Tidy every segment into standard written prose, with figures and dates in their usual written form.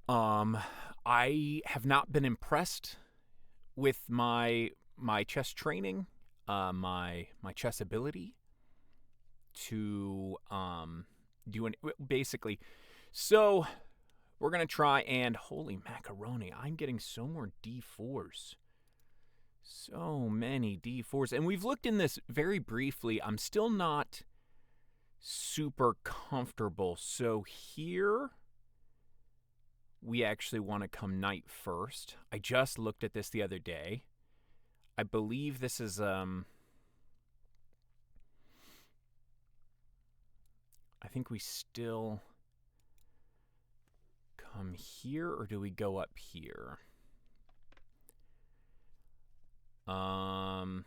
Um, I have not been impressed with my chess training, my chess ability to do an basically. So we're gonna try and holy macaroni! I'm getting so more d4s. So many d4s, and we've looked in this very briefly. I'm still not super comfortable. So here we actually want to come knight first. I just looked at this the other day. I believe this is I think we still come here, or do we go up here? We're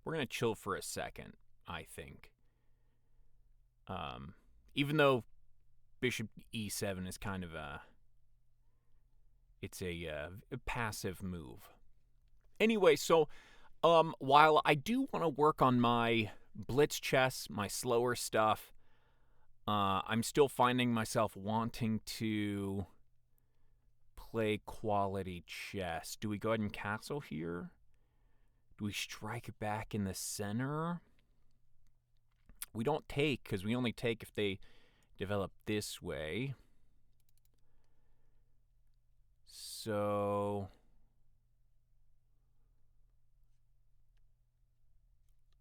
gonna chill for a second, I think. Even though bishop e7 is kind of it's a passive move. Anyway, so while I do want to work on my blitz chess, my slower stuff, I'm still finding myself wanting to play quality chess. Do we go ahead and castle here? Do we strike back in the center? We don't take, because we only take if they develop this way. So...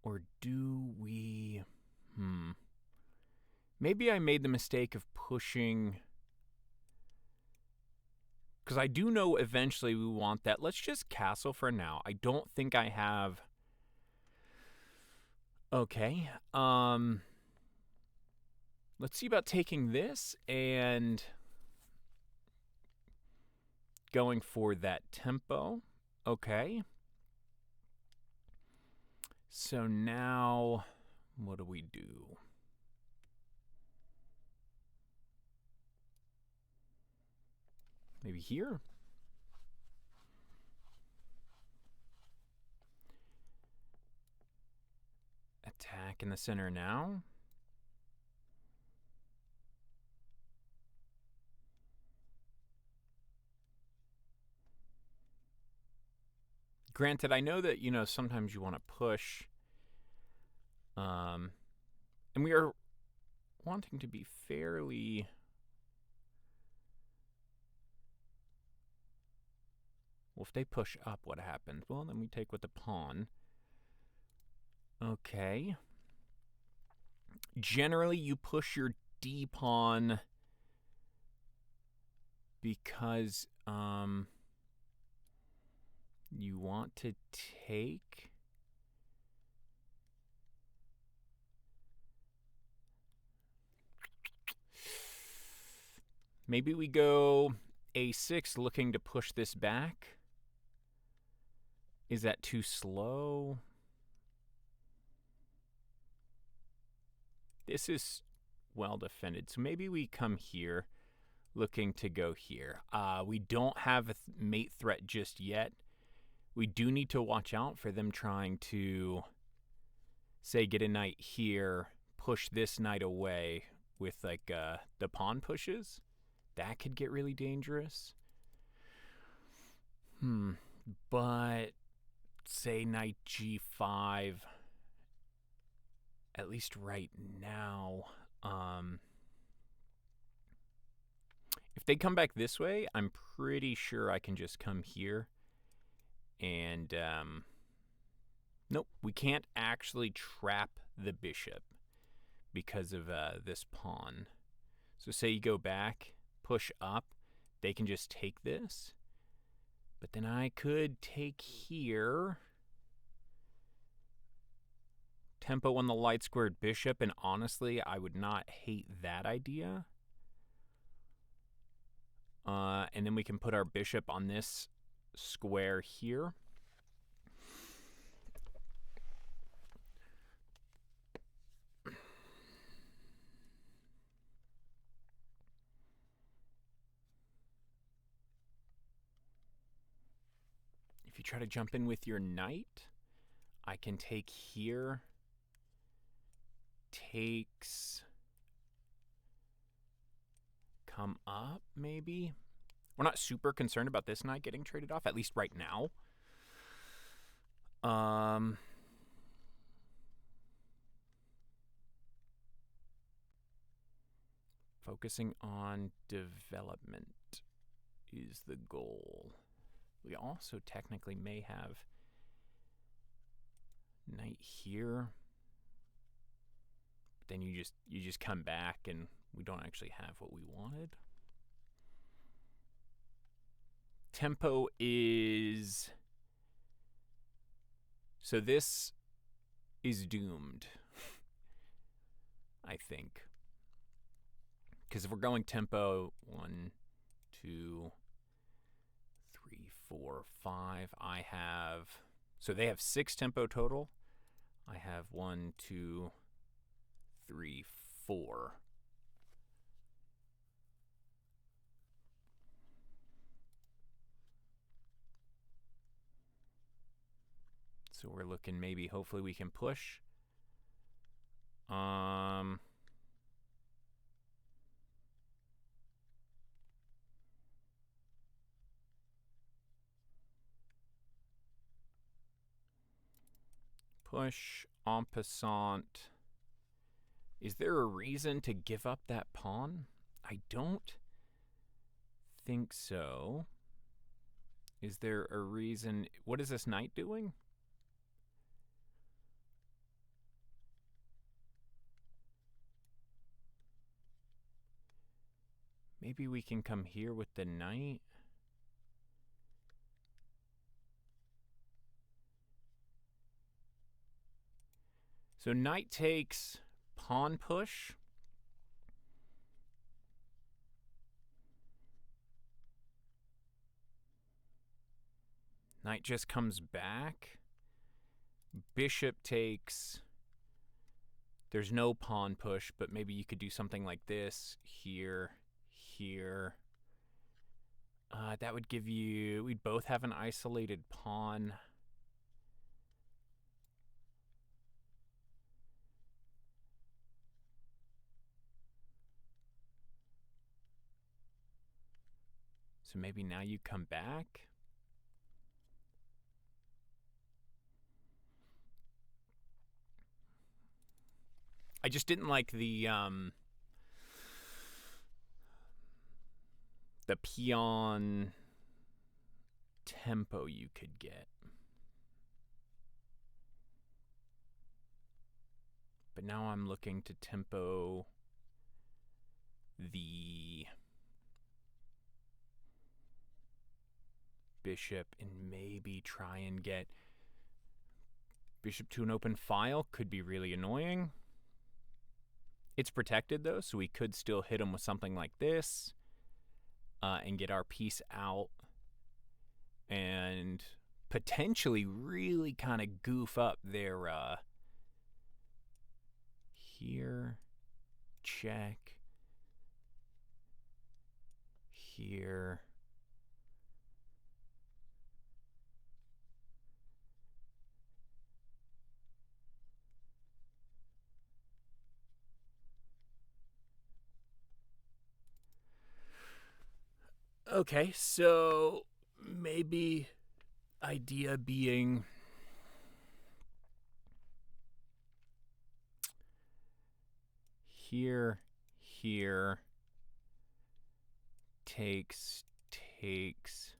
Or do we... Maybe I made the mistake of pushing... Because I do know eventually we want that. Let's just castle for now. I don't think I have... Okay. Let's see about taking this and going for that tempo. Okay. So now, what do we do? Maybe here? Attack in the center now. Granted, I know that, sometimes you want to push. And we are wanting to be fairly... Well, if they push up, what happens? Well, then we take with the pawn. Okay. Generally, you push your d-pawn because you want to take... Maybe we go a6 looking to push this back. Is that too slow? This is well defended. So maybe we come here looking to go here. We don't have a mate threat just yet. We do need to watch out for them trying to, say, get a knight here, push this knight away with, like, the pawn pushes. That could get really dangerous. But, say, knight g5, at least right now, if they come back this way, I'm pretty sure I can just come here. And, nope, we can't actually trap the bishop because of this pawn. So say you go back, push up, they can just take this. But then I could take here, tempo on the light squared bishop, and honestly, I would not hate that idea. And then we can put our bishop on this square here. If you try to jump in with your knight, I can take here, takes come up, maybe. We're not super concerned about this knight getting traded off, at least right now. Focusing on development is the goal. We also technically may have knight here. But then you just come back and we don't actually have what we wanted. Tempo is... So this is doomed, I think. Because if we're going tempo, 1, 2, 3, 4, 5, I have... So they have 6 tempo total. I have 1, 2, 3, 4. So we're looking maybe, hopefully we can push. Push, en passant. Is there a reason to give up that pawn? I don't think so. Is there a reason? What is this knight doing? Maybe we can come here with the knight. So knight takes, pawn push. Knight just comes back. Bishop takes. There's no pawn push, but maybe you could do something like this. Here, here. That would give you... We'd both have an isolated pawn. So maybe now you come back. I just didn't like the peon tempo you could get. But now I'm looking to tempo the bishop and maybe try and get bishop to an open file. Could be really annoying. It's protected though, so we could still hit him with something like this and get our piece out and potentially really kind of goof up their here, check, here. Okay, so maybe idea being here, here, takes, takes.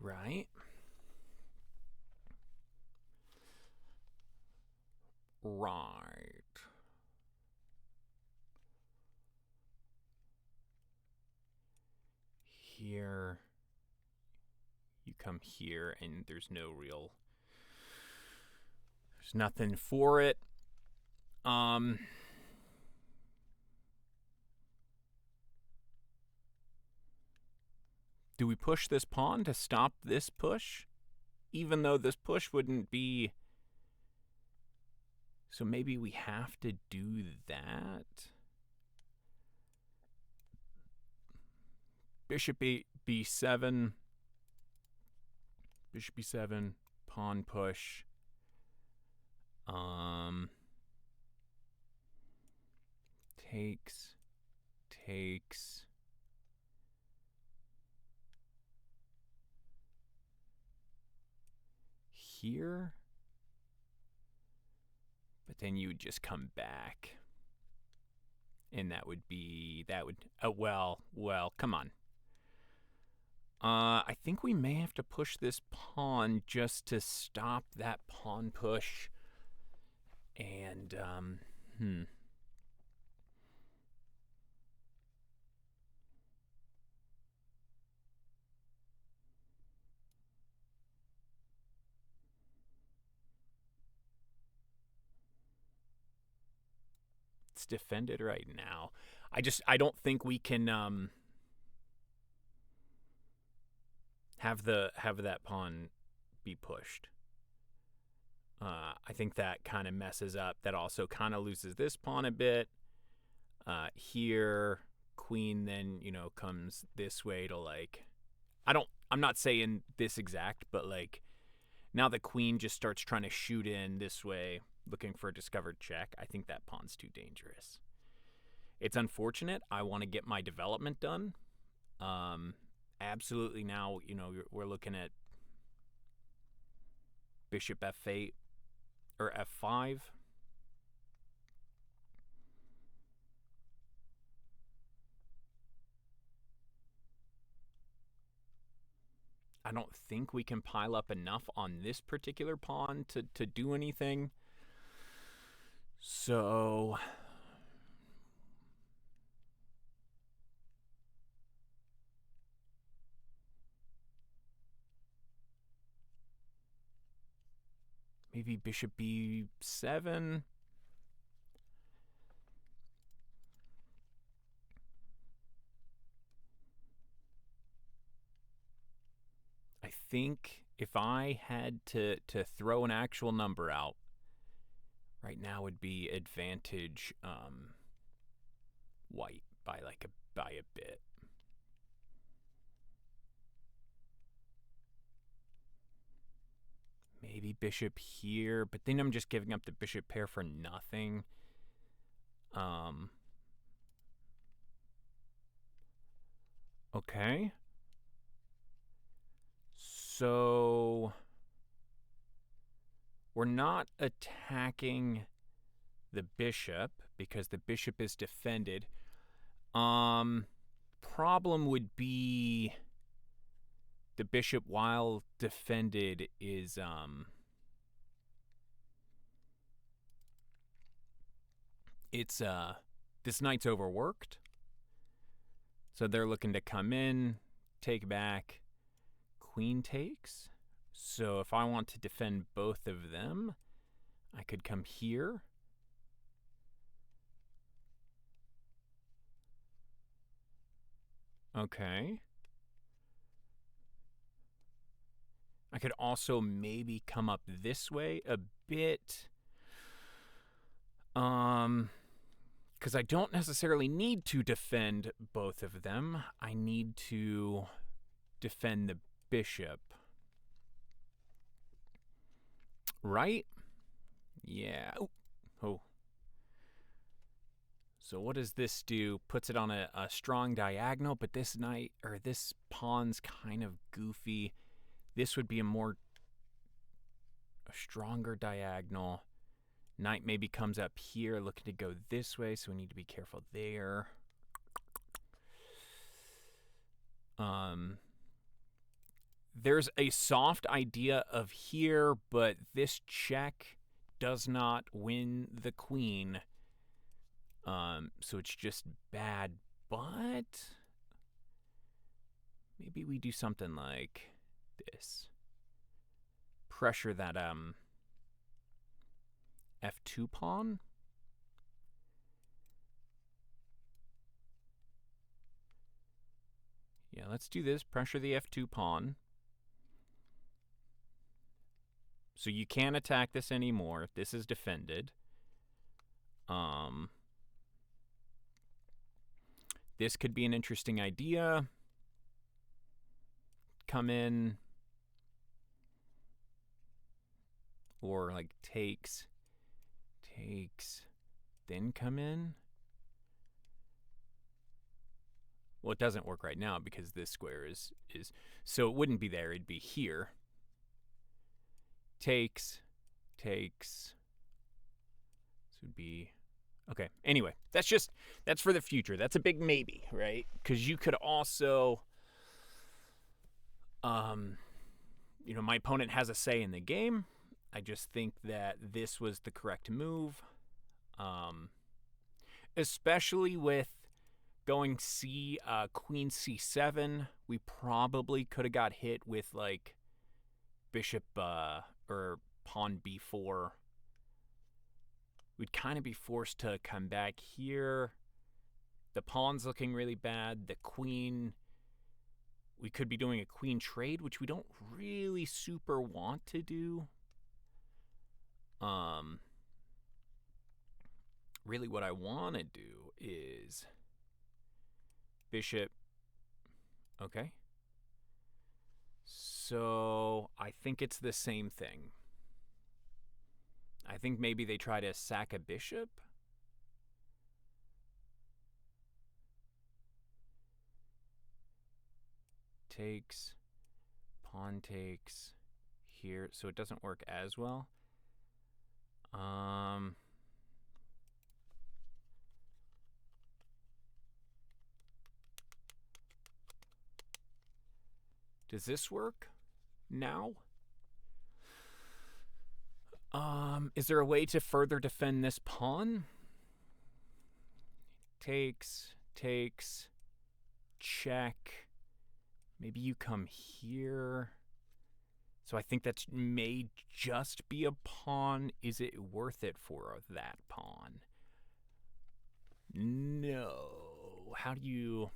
Right. Right. Here. You come here and there's no real... There's nothing for it. Do we push this pawn to stop this push? Even though this push wouldn't be... So maybe we have to do that. bishop b7, bishop b7, pawn push. Takes. Here. But then you would just come back. And well, come on. I think we may have to push this pawn just to stop that pawn push. And, it's defended right now. I don't think we can, have that pawn be pushed. I think that kind of messes up. That also kind of loses this pawn a bit. Here, queen then, comes this way to like, I'm not saying this exact, but like now the queen just starts trying to shoot in this way, looking for a discovered check. I think that pawn's too dangerous. It's unfortunate. I want to get my development done. Absolutely now, we're looking at bishop f8 or f5. I don't think we can pile up enough on this particular pawn to do anything. So maybe bishop b7. I think if I had to throw an actual number out, right now would be advantage white by a bit. Maybe bishop here, but then I'm just giving up the bishop pair for nothing. Okay. So we're not attacking the bishop because the bishop is defended. Problem would be the bishop, while defended, is this knight's overworked. So they're looking to come in, take back, queen takes. So if I want to defend both of them, I could come here. Okay. I could also maybe come up this way a bit. Because I don't necessarily need to defend both of them. I need to defend the bishop. Right? Yeah. Oh. So what does this do? Puts it on a strong diagonal, but this knight, or this pawn's kind of goofy. This would be a stronger diagonal. Knight maybe comes up here looking to go this way, so we need to be careful there. There's a soft idea of here, but this check does not win the queen. So it's just bad, but maybe we do something like this. Pressure that f2 pawn. Yeah, let's do this. Pressure the f2 pawn. So you can't attack this anymore. This is defended. This could be an interesting idea. come in, or like takes, then come in. Well, it doesn't work right now because this square is so it wouldn't be there. It'd be here. Takes. This would be okay. Anyway, that's for the future. That's a big maybe, right? Because you could also, my opponent has a say in the game. I just think that this was the correct move, especially with going queen c7. We probably could have got hit with like bishop or pawn b4. We'd kind of be forced to come back here. The pawn's looking really bad. The queen, we could be doing a queen trade, which we don't really super want to do. Really what I want to do is bishop. Okay. So I think it's the same thing. I think maybe they try to sack a bishop. Takes, pawn takes here, so it doesn't work as well. Does this work now? Is there a way to further defend this pawn? Takes, check. Maybe you come here. So I think that may just be a pawn. Is it worth it for that pawn? No. How do you...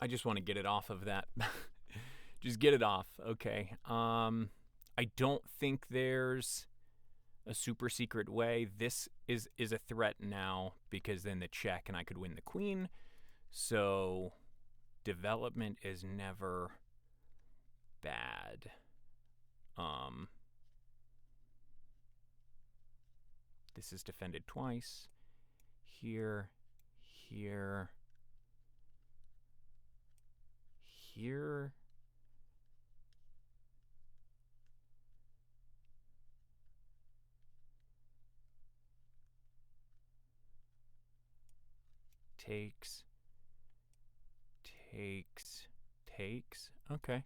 I just want to get it off of that. Just get it off. Okay. I don't think there's a super secret way. This is a threat now because then the check and I could win the queen. So development is never bad. This is defended twice. Here. Here. Takes. Okay.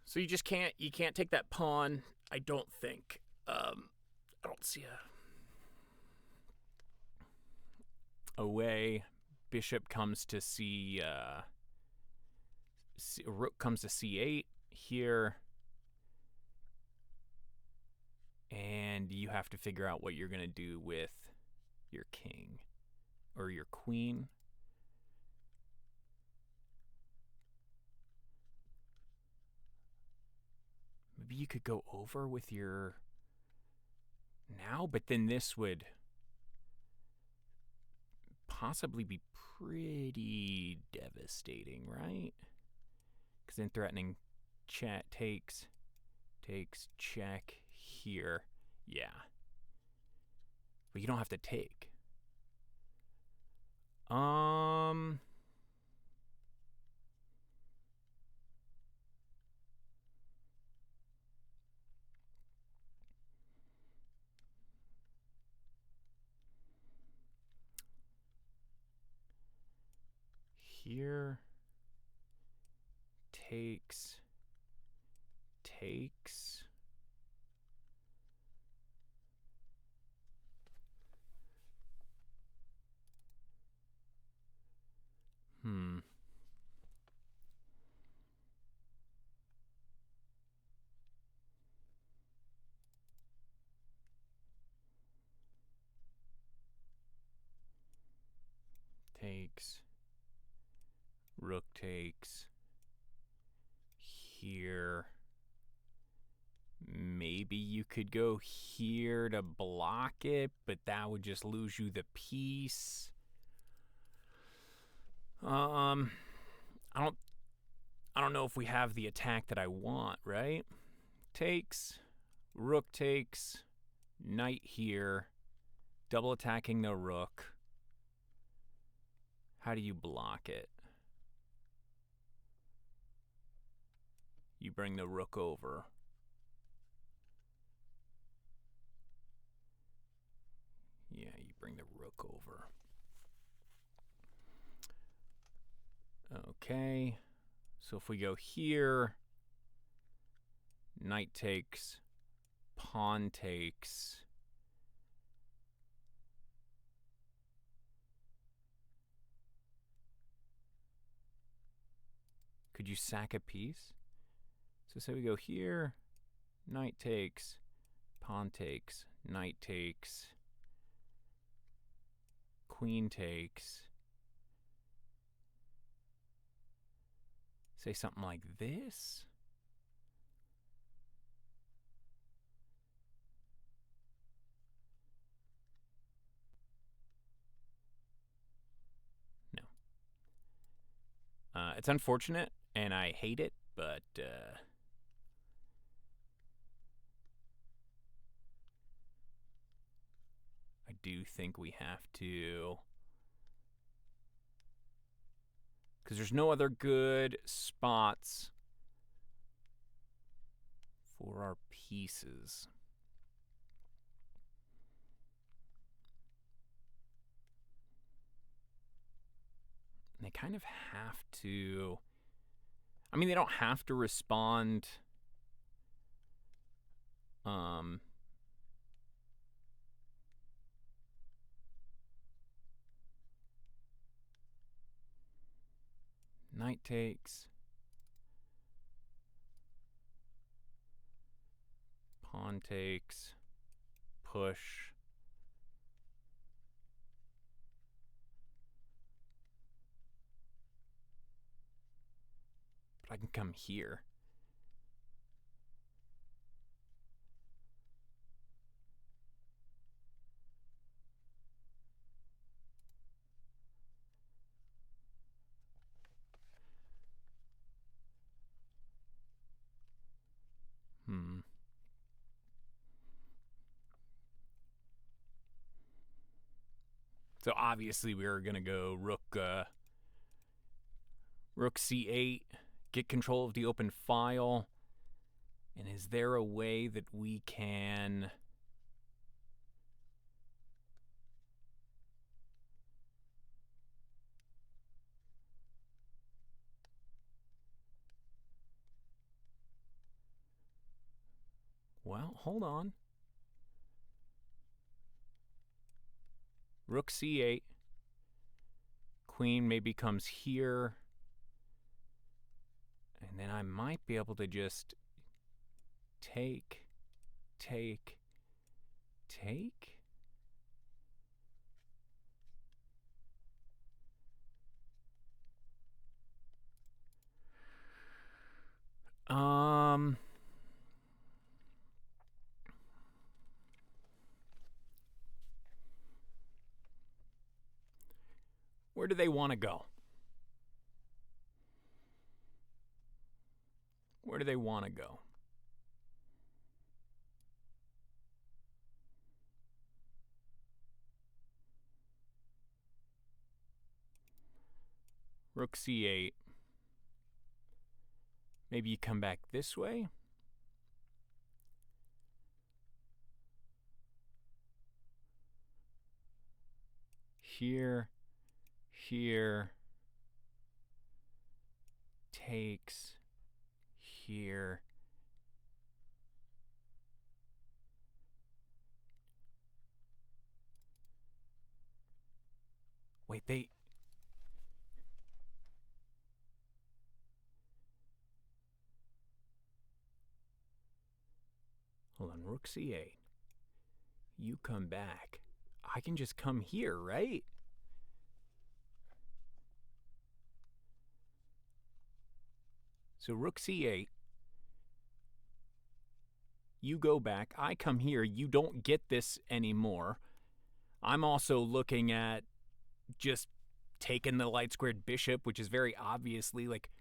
So you can't take that pawn, I don't think. I don't see a way. Bishop comes to rook comes to c8 here. And you have to figure out what you're going to do with your king or your queen. Maybe you could go over with your now, but then this would possibly be pretty devastating, right? Because then threatening takes, check here. Yeah. But you don't have to take. Here. Takes. Takes. Rook takes. Here. Maybe maybe you could go here to block it, but that would just lose you the piece. I don't know if we have the attack that I want, right? Takes, rook takes, knight here, double attacking the rook. How do you block it? You bring the rook over. Yeah, you bring the rook over. Okay. So if we go here, knight takes, pawn takes. Could you sack a piece? So say we go here, knight takes, pawn takes, knight takes, queen takes. Say something like this. No. It's unfortunate, and I hate it, but I do think we have to, because there's no other good spots for our pieces. They kind of have to, I mean, they don't have to respond knight takes, pawn takes, push. But I can come here. So obviously we were gonna go rook c8, get control of the open file. And is there a way that we can well, hold on. Rook c8. Queen maybe comes here. And then I might be able to just take. Where do they want to go? Where do they want to go? Rook c8. Maybe you come back this way? Here. Takes. Here. Wait, they... Hold on, rook c8. You come back. I can just come here, right? So rook c8. You go back. I come here. You don't get this anymore. I'm also looking at just taking the light squared bishop, which is very obviously like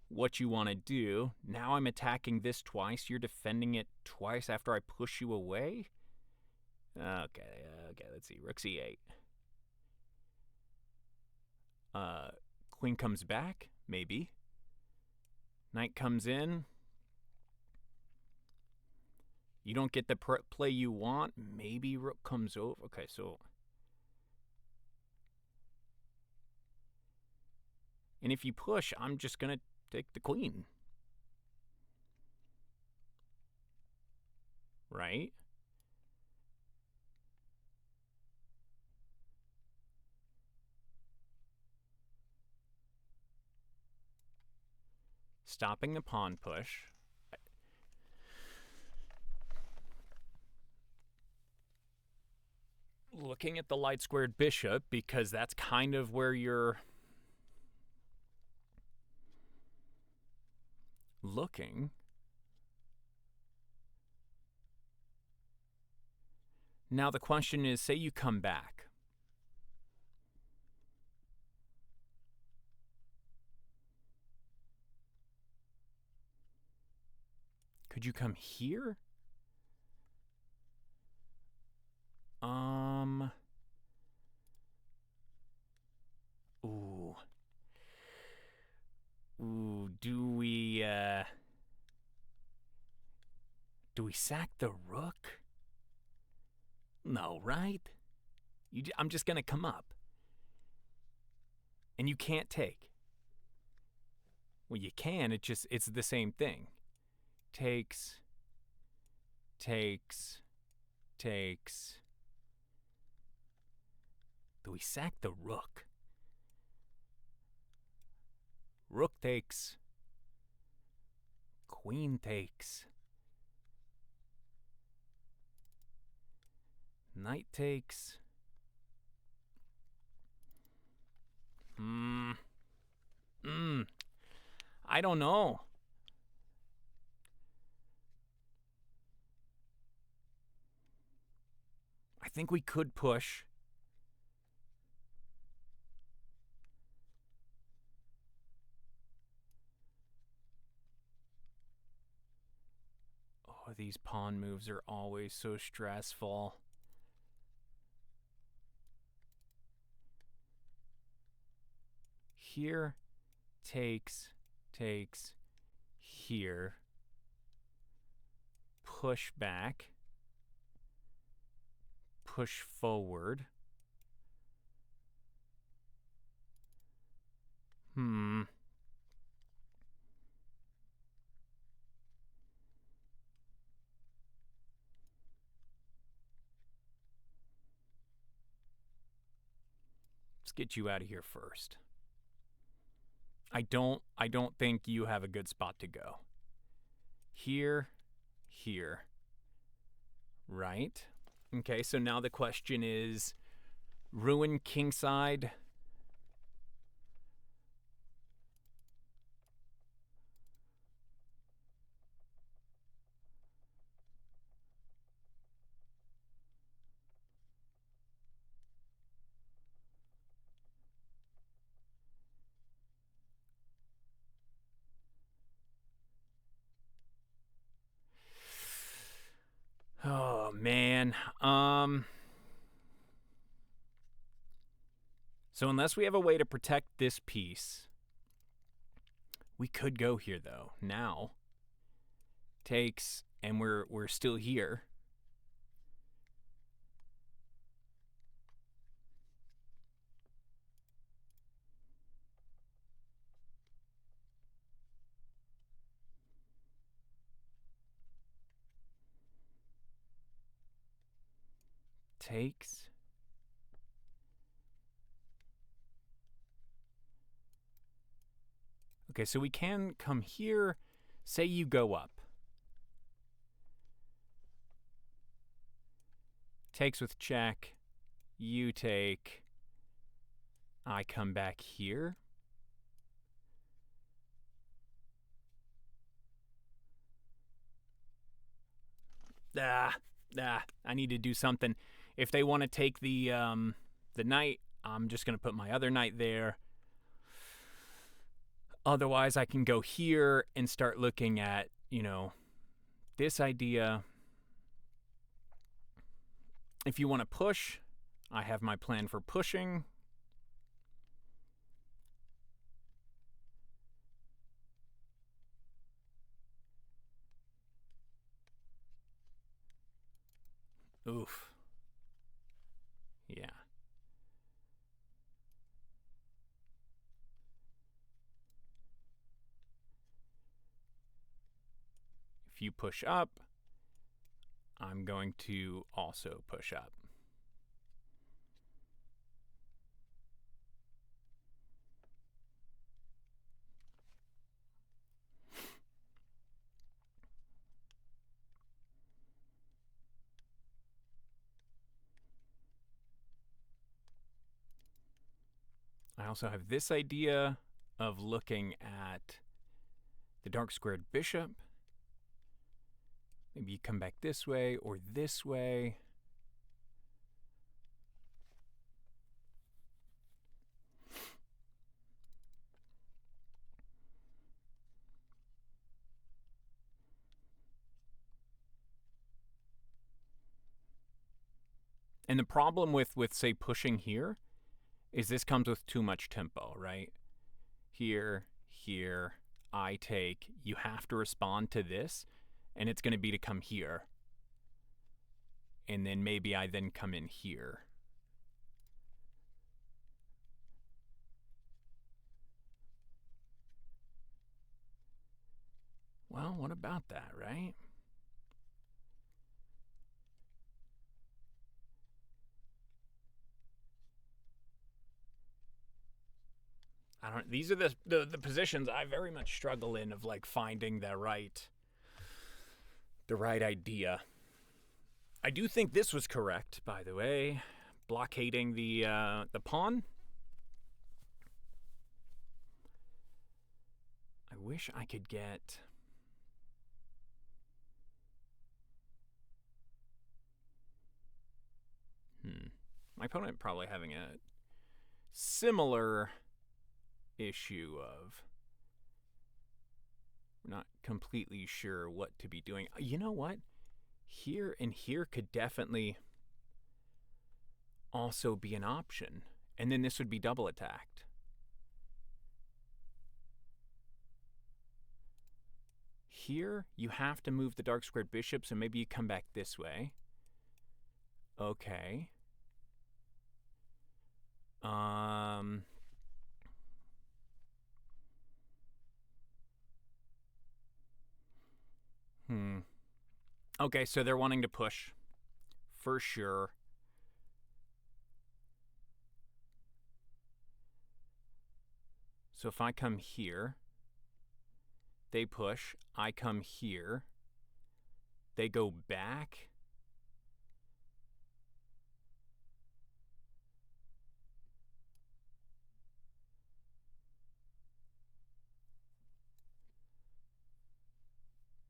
what you want to do. Now I'm attacking this twice. You're defending it twice after I push you away. Okay, let's see. Rook c8. Queen comes back, maybe. Knight comes in. You don't get the play you want. Maybe rook comes over. Okay, so... And if you push, I'm just going to take the queen. Right? Stopping the pawn push. Looking at the light squared bishop, because that's kind of where you're looking. Now the question is, say you come back. Could you come here? Ooh. Ooh, do we sack the rook? No, right? I'm just going to come up. And you can't take. Well, you can, it's the same thing. Takes. Do we sack the rook? Rook takes. Queen takes. Knight takes. I don't know. I think we could push. Oh, these pawn moves are always so stressful. Here, takes, here, push back, push forward. Let's get you out of here first. I don't think you have a good spot to go. Here. Right? Okay, so now the question is, ruin kingside. Oh, man. So unless we have a way to protect this piece, we could go here, though. Now, takes, and we're still here. Takes. Okay, so we can come here. Say you go up. Takes with check. You take. I come back here. I need to do something. If they want to take the knight, I'm just going to put my other knight there. Otherwise, I can go here and start looking at, this idea. If you want to push, I have my plan for pushing. Oof. Yeah. If you push up, I'm going to also push up. I also have this idea of looking at the dark squared bishop. Maybe you come back this way or this way. And the problem with say, pushing here is this comes with too much tempo, right? Here, I take. You have to respond to this, and it's going to be to come here. And then maybe I then come in here. Well, what about that, right? These are the positions I very much struggle in, of like finding the right idea. I do think this was correct, by the way, blockading the pawn. I wish I could get. My opponent probably having a similar issue of not completely sure what to be doing. You know what? Here and here could definitely also be an option. And then this would be double attacked. Here, you have to move the dark squared bishop, so maybe you come back this way. Okay. Okay, so they're wanting to push. For sure. So if I come here, they push. I come here. They go back.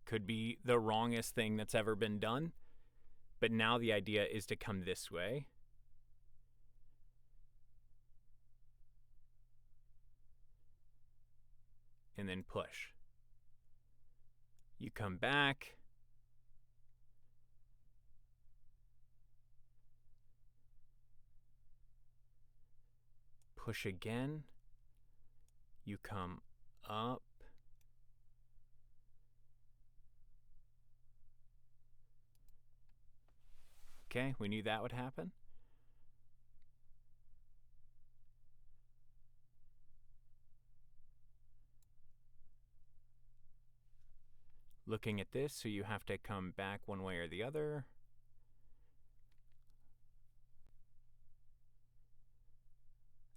Could be the wrongest thing that's ever been done. But now the idea is to come this way. And then push. You come back. Push again. You come up. Okay, we knew that would happen. Looking at this, so you have to come back one way or the other.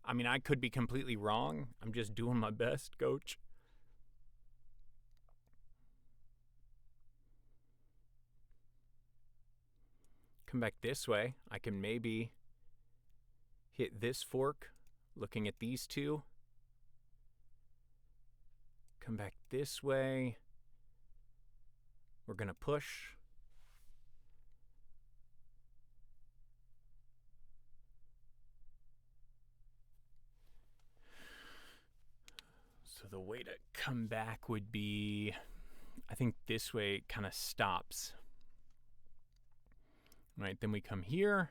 I mean, I could be completely wrong. I'm just doing my best, coach. Come back this way. I can maybe hit this fork, looking at these two. Come back this way. We're going to push. So the way to come back would be, I think this way it kind of stops. Right, then we come here.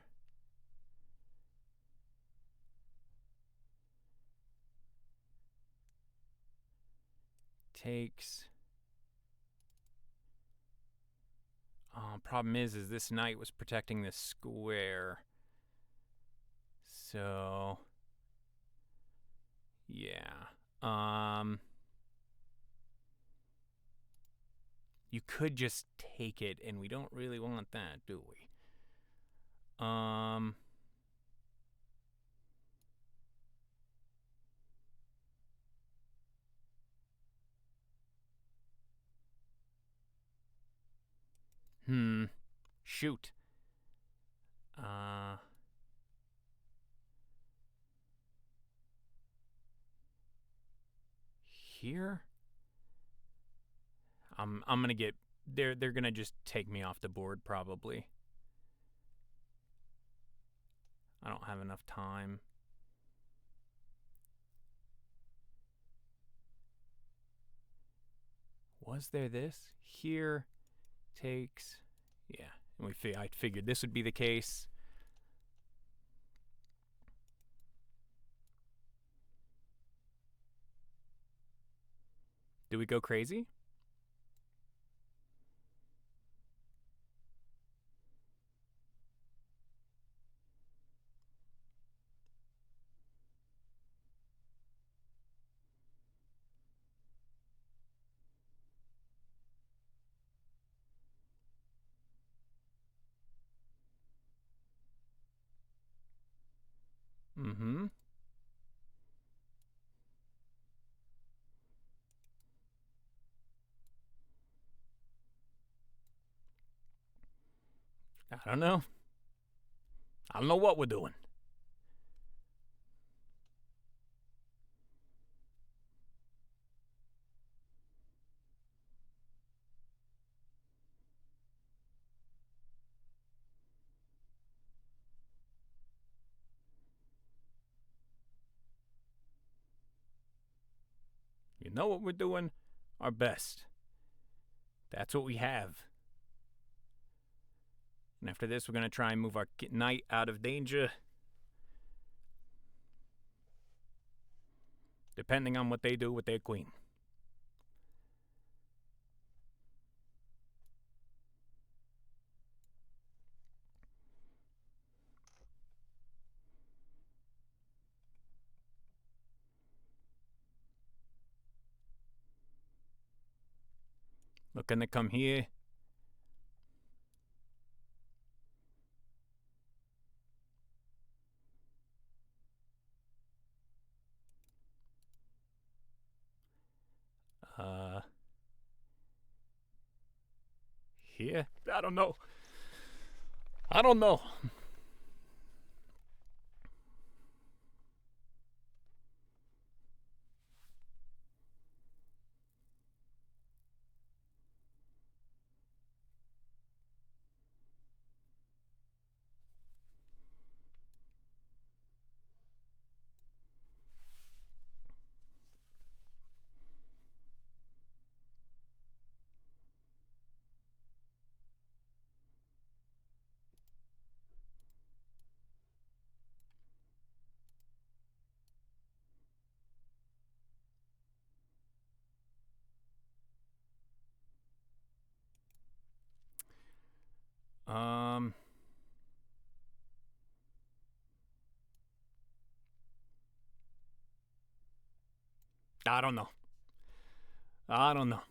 Takes. Problem is this knight was protecting this square. So, yeah. You could just take it, and we don't really want that, do we? Shoot. Here? I'm gonna get, they're gonna just take me off the board probably. I don't have enough time. Was there this? Here takes, yeah. And I figured this would be the case. Do we go crazy? Mm-hmm. I don't know. I don't know what we're doing. You know what we're doing? Our best. That's what we have. And after this, we're going to try and move our knight out of danger. Depending on what they do with their queen. Looking to come here. Here? I don't know. I don't know. I don't know. I don't know.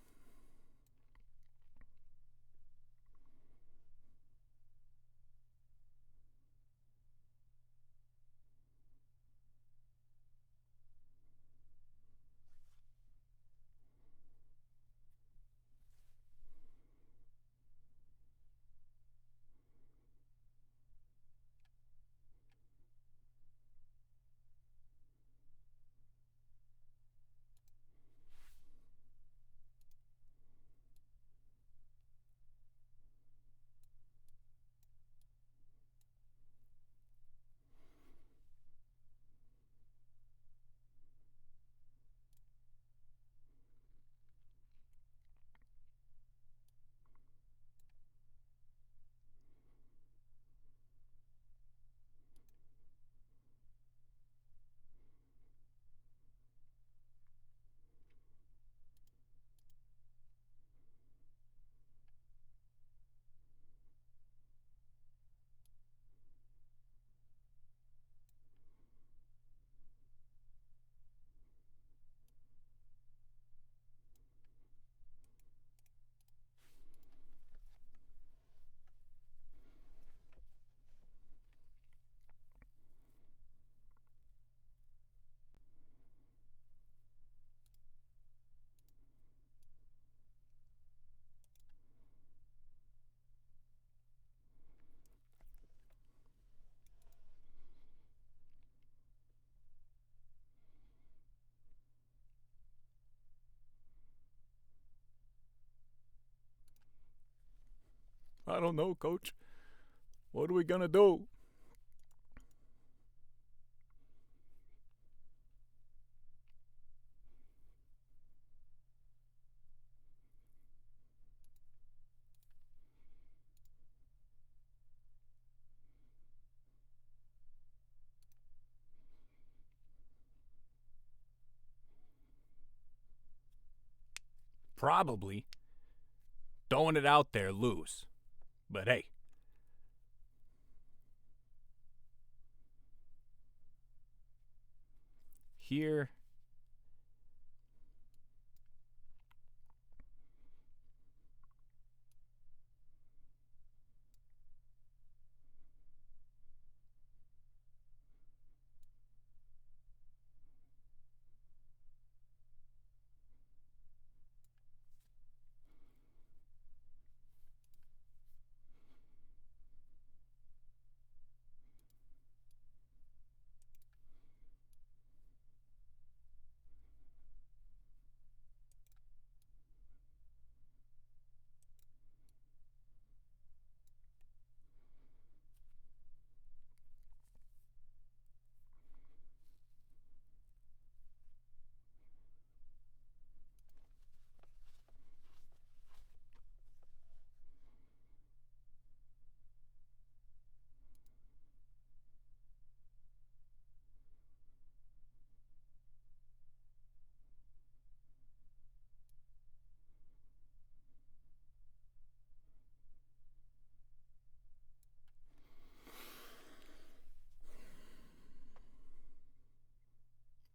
I don't know, coach. What are we gonna do? Probably. Throwing it out there, lose. But hey. Here.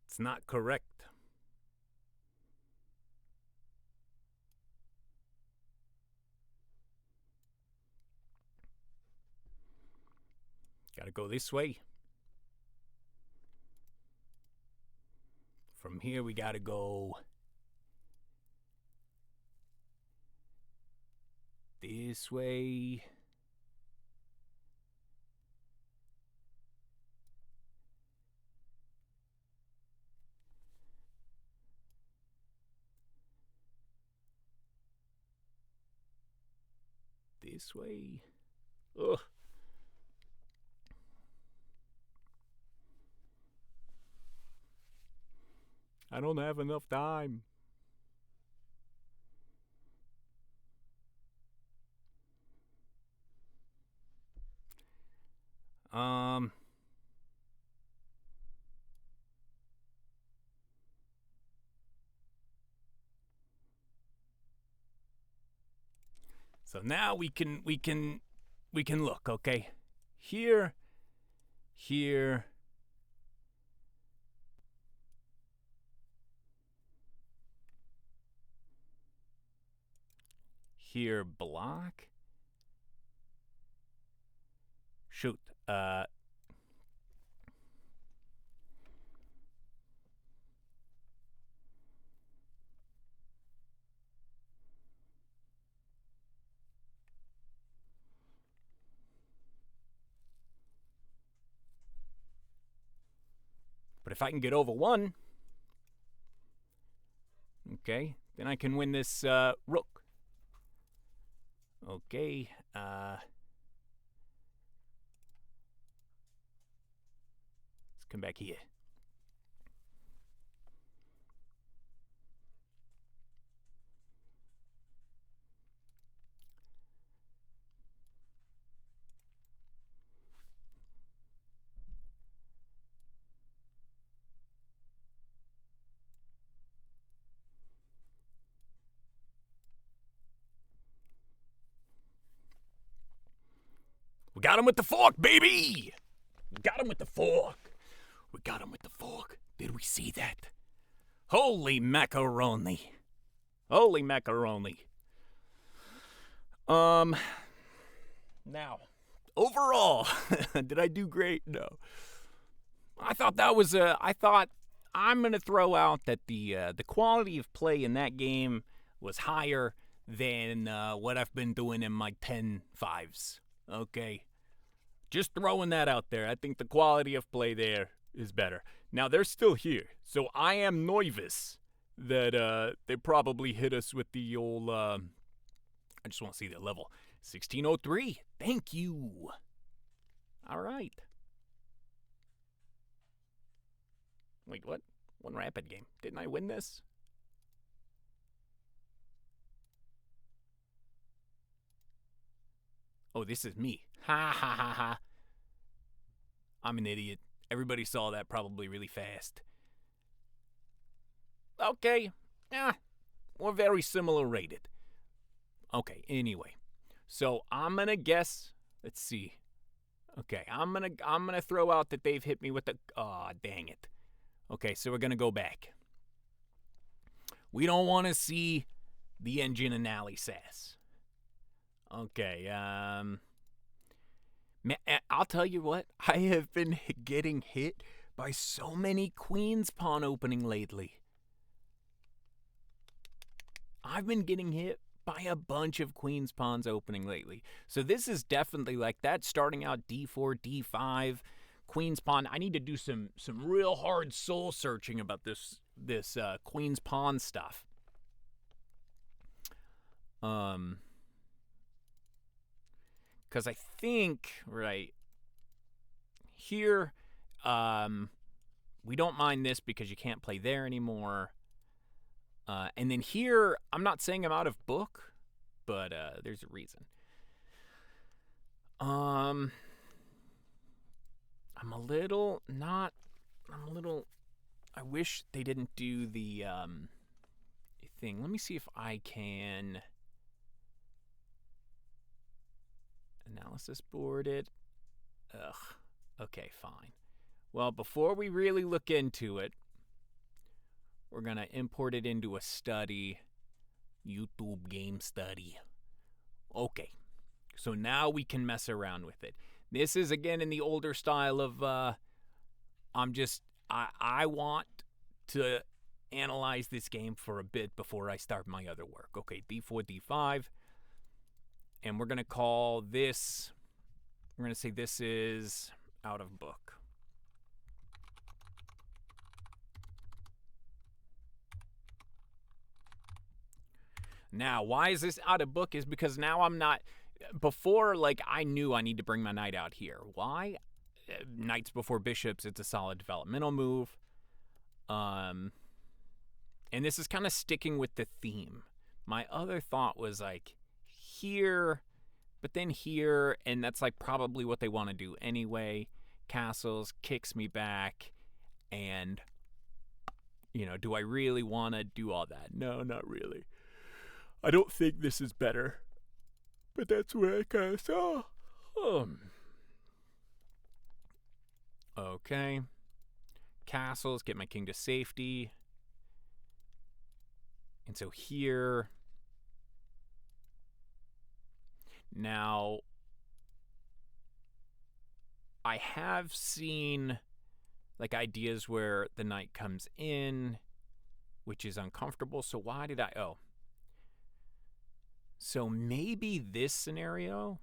It's not correct. Gotta go this way. From here, we gotta go this way. This way. Ugh. I don't have enough time. So now we can look, okay? Here, here, here, block. Shoot. But if I can get over one, okay, then I can win this rook. Okay, let's come back here. We got him with the fork, baby! We got him with the fork. We got him with the fork. Did we see that? Holy macaroni. Holy macaroni. Now, overall, did I do great? No. I thought that was I'm going to throw out that the quality of play in that game was higher than what I've been doing in my 10-5s. Okay? Just throwing that out there. I think the quality of play there is better. Now, they're still here, so I am nervous that they probably hit us with the old I just want to see their level. 1603. Thank you. All right. Wait, what? One rapid game. Didn't I win this? Oh, this is me. Ha ha ha ha. I'm an idiot. Everybody saw that probably really fast. Okay. Yeah, we're very similar rated. Okay, anyway. So I'm gonna guess. Let's see. Okay, I'm gonna throw out that they've hit me with the. Aw, dang it. Okay, so we're gonna go back. We don't want to see the engine and alley sass. Okay, I'll tell you what. I have been getting hit by so many queen's pawn opening lately. I've been getting hit by a bunch of queen's pawns opening lately. So this is definitely like that, starting out d4, d5, queen's pawn. I need to do some real hard soul searching about this queen's pawn stuff. Because I think right here, we don't mind this because you can't play there anymore. And then here, I'm not saying I'm out of book, but there's a reason. I'm a little. I wish they didn't do the thing. Let me see if I can analysis board it. Ugh. Okay, fine. Well, before we really look into it, we're going to import it into a study, YouTube game study. Okay, so now we can mess around with it. This is, again, in the older style of, I want to analyze this game for a bit before I start my other work. Okay, d4, d5, and we're going to call this, we're going to say this is out of book. Now, why is this out of book is because now I'm not, before, like, I knew I need to bring my knight out here. Why? Knights before bishops, it's a solid developmental move. And this is kind of sticking with the theme. My other thought was, like, here, but then here, and that's, like, probably what they want to do anyway. Castles, kicks me back, and, you know, do I really want to do all that? No, not really. I don't think this is better, but that's where I kind of saw. Okay. Castles, get my king to safety. And so here. Now, I have seen like ideas where the knight comes in, which is uncomfortable. So why did I? Oh. So maybe this scenario,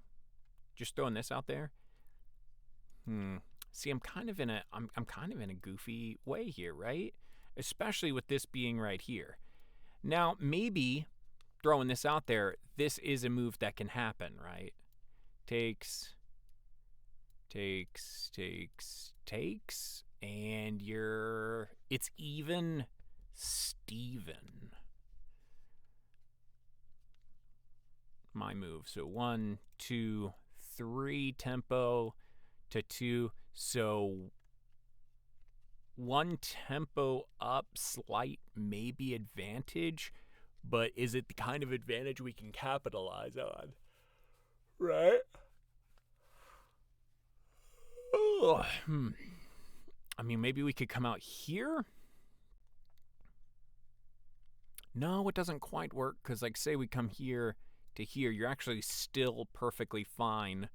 just throwing this out there. See, I'm kind of in a goofy way here, right? Especially with this being right here. Now, maybe throwing this out there, this is a move that can happen, right? Takes, and it's even Steven. My move. So 1, 2, 3 tempo to 2. So 1 tempo up, slight maybe advantage, but is it the kind of advantage we can capitalize on? Right? Oh, I mean, maybe we could come out here. No, it doesn't quite work because, like, say we come here to here, you're actually still perfectly fine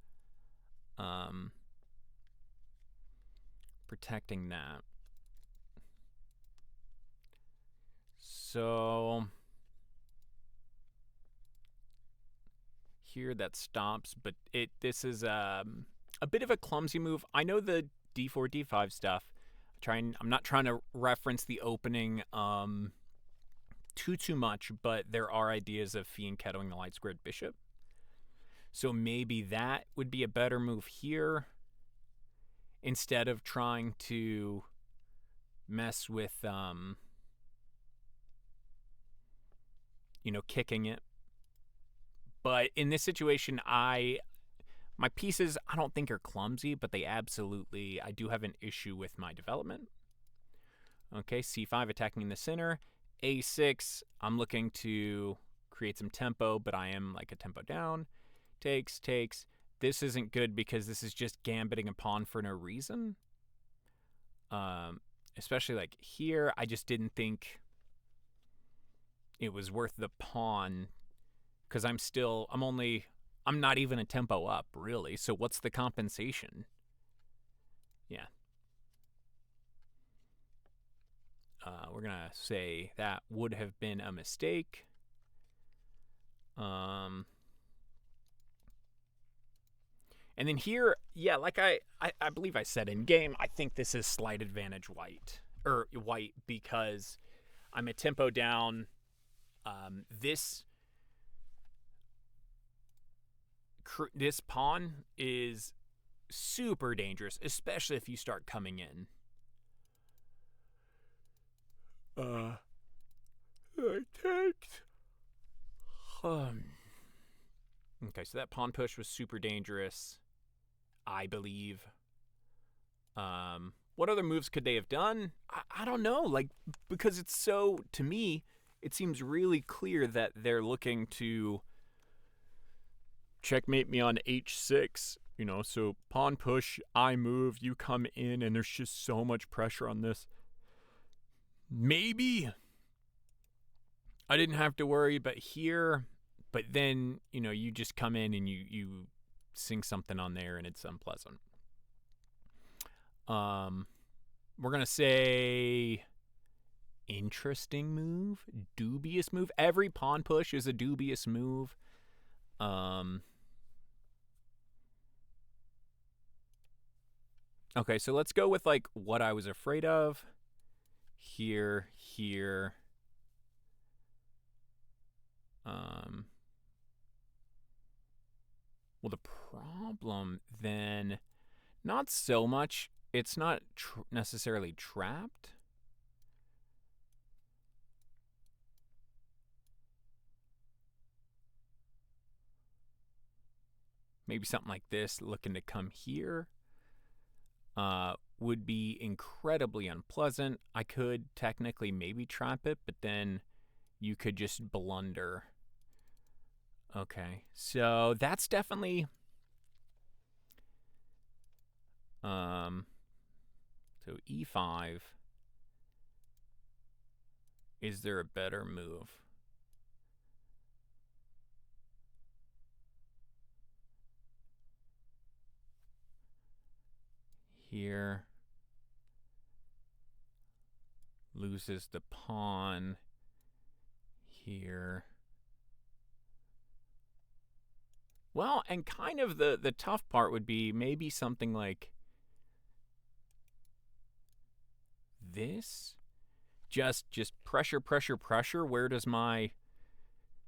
protecting that. So here that stops, but this is a bit of a clumsy move. I know the d4, d5 stuff. I'm not trying to reference the opening too much, but there are ideas of fianchettoing the light squared bishop. So maybe that would be a better move here instead of trying to mess with, kicking it. But in this situation, my pieces I don't think are clumsy, but I do have an issue with my development. Okay, c5 attacking in the center. a6, I'm looking to create some tempo, but I am like a tempo down. Takes. This isn't good because this is just gambiting a pawn for no reason. Especially like here, I just didn't think it was worth the pawn because I'm not even a tempo up, really. So what's the compensation? Yeah. We're going to say that would have been a mistake. And then here, yeah, like I believe I said in game, I think this is slight advantage white because I'm a tempo down. This pawn is super dangerous, especially if you start coming in. I takes. Okay, so that pawn push was super dangerous, I believe. What other moves could they have done? I don't know, like, because it's so, to me, it seems really clear that they're looking to checkmate me on h6, so pawn push, I move, you come in, and there's just so much pressure on this. Maybe I didn't have to worry, but then, you just come in and you sing something on there and it's unpleasant. We're going to say interesting move, dubious move. Every pawn push is a dubious move. Okay, so let's go with like what I was afraid of. Here. Well, the problem then, not so much. It's not necessarily trapped. Maybe something like this, looking to come here, would be incredibly unpleasant. I could technically maybe trap it, but then you could just blunder. Okay, so that's definitely... So e5. Is there a better move? Here. Loses the pawn. Here. Well, and kind of the tough part would be maybe something like this. Just pressure. Where does my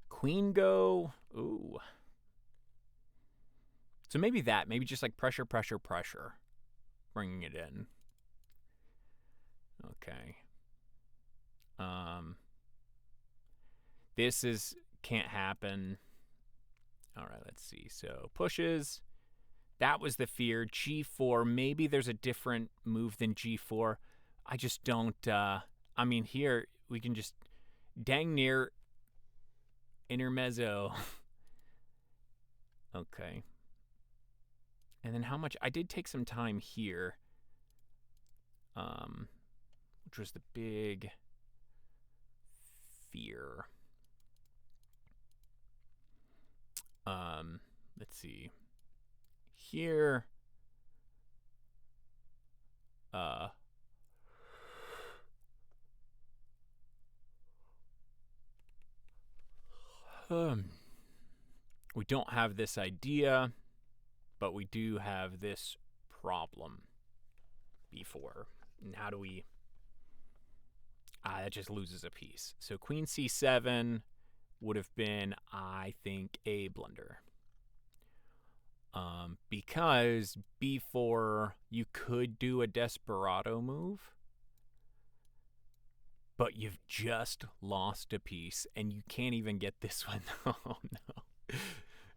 queen go? Ooh. So maybe that. Maybe just like pressure. Bringing it in. Okay. This can't happen. All right, let's see. So pushes. That was the fear. G4. Maybe there's a different move than G4. I just don't. I mean, here we can just dang near intermezzo. Okay. And then how much? I did take some time here. Which was the big fear. Let's see. Here. We don't have this idea, but we do have this problem before. And how do we... that just loses a piece. So queen c7 would have been, I think, a blunder. Because b4 you could do a desperado move, but you've just lost a piece and you can't even get this one. Oh no.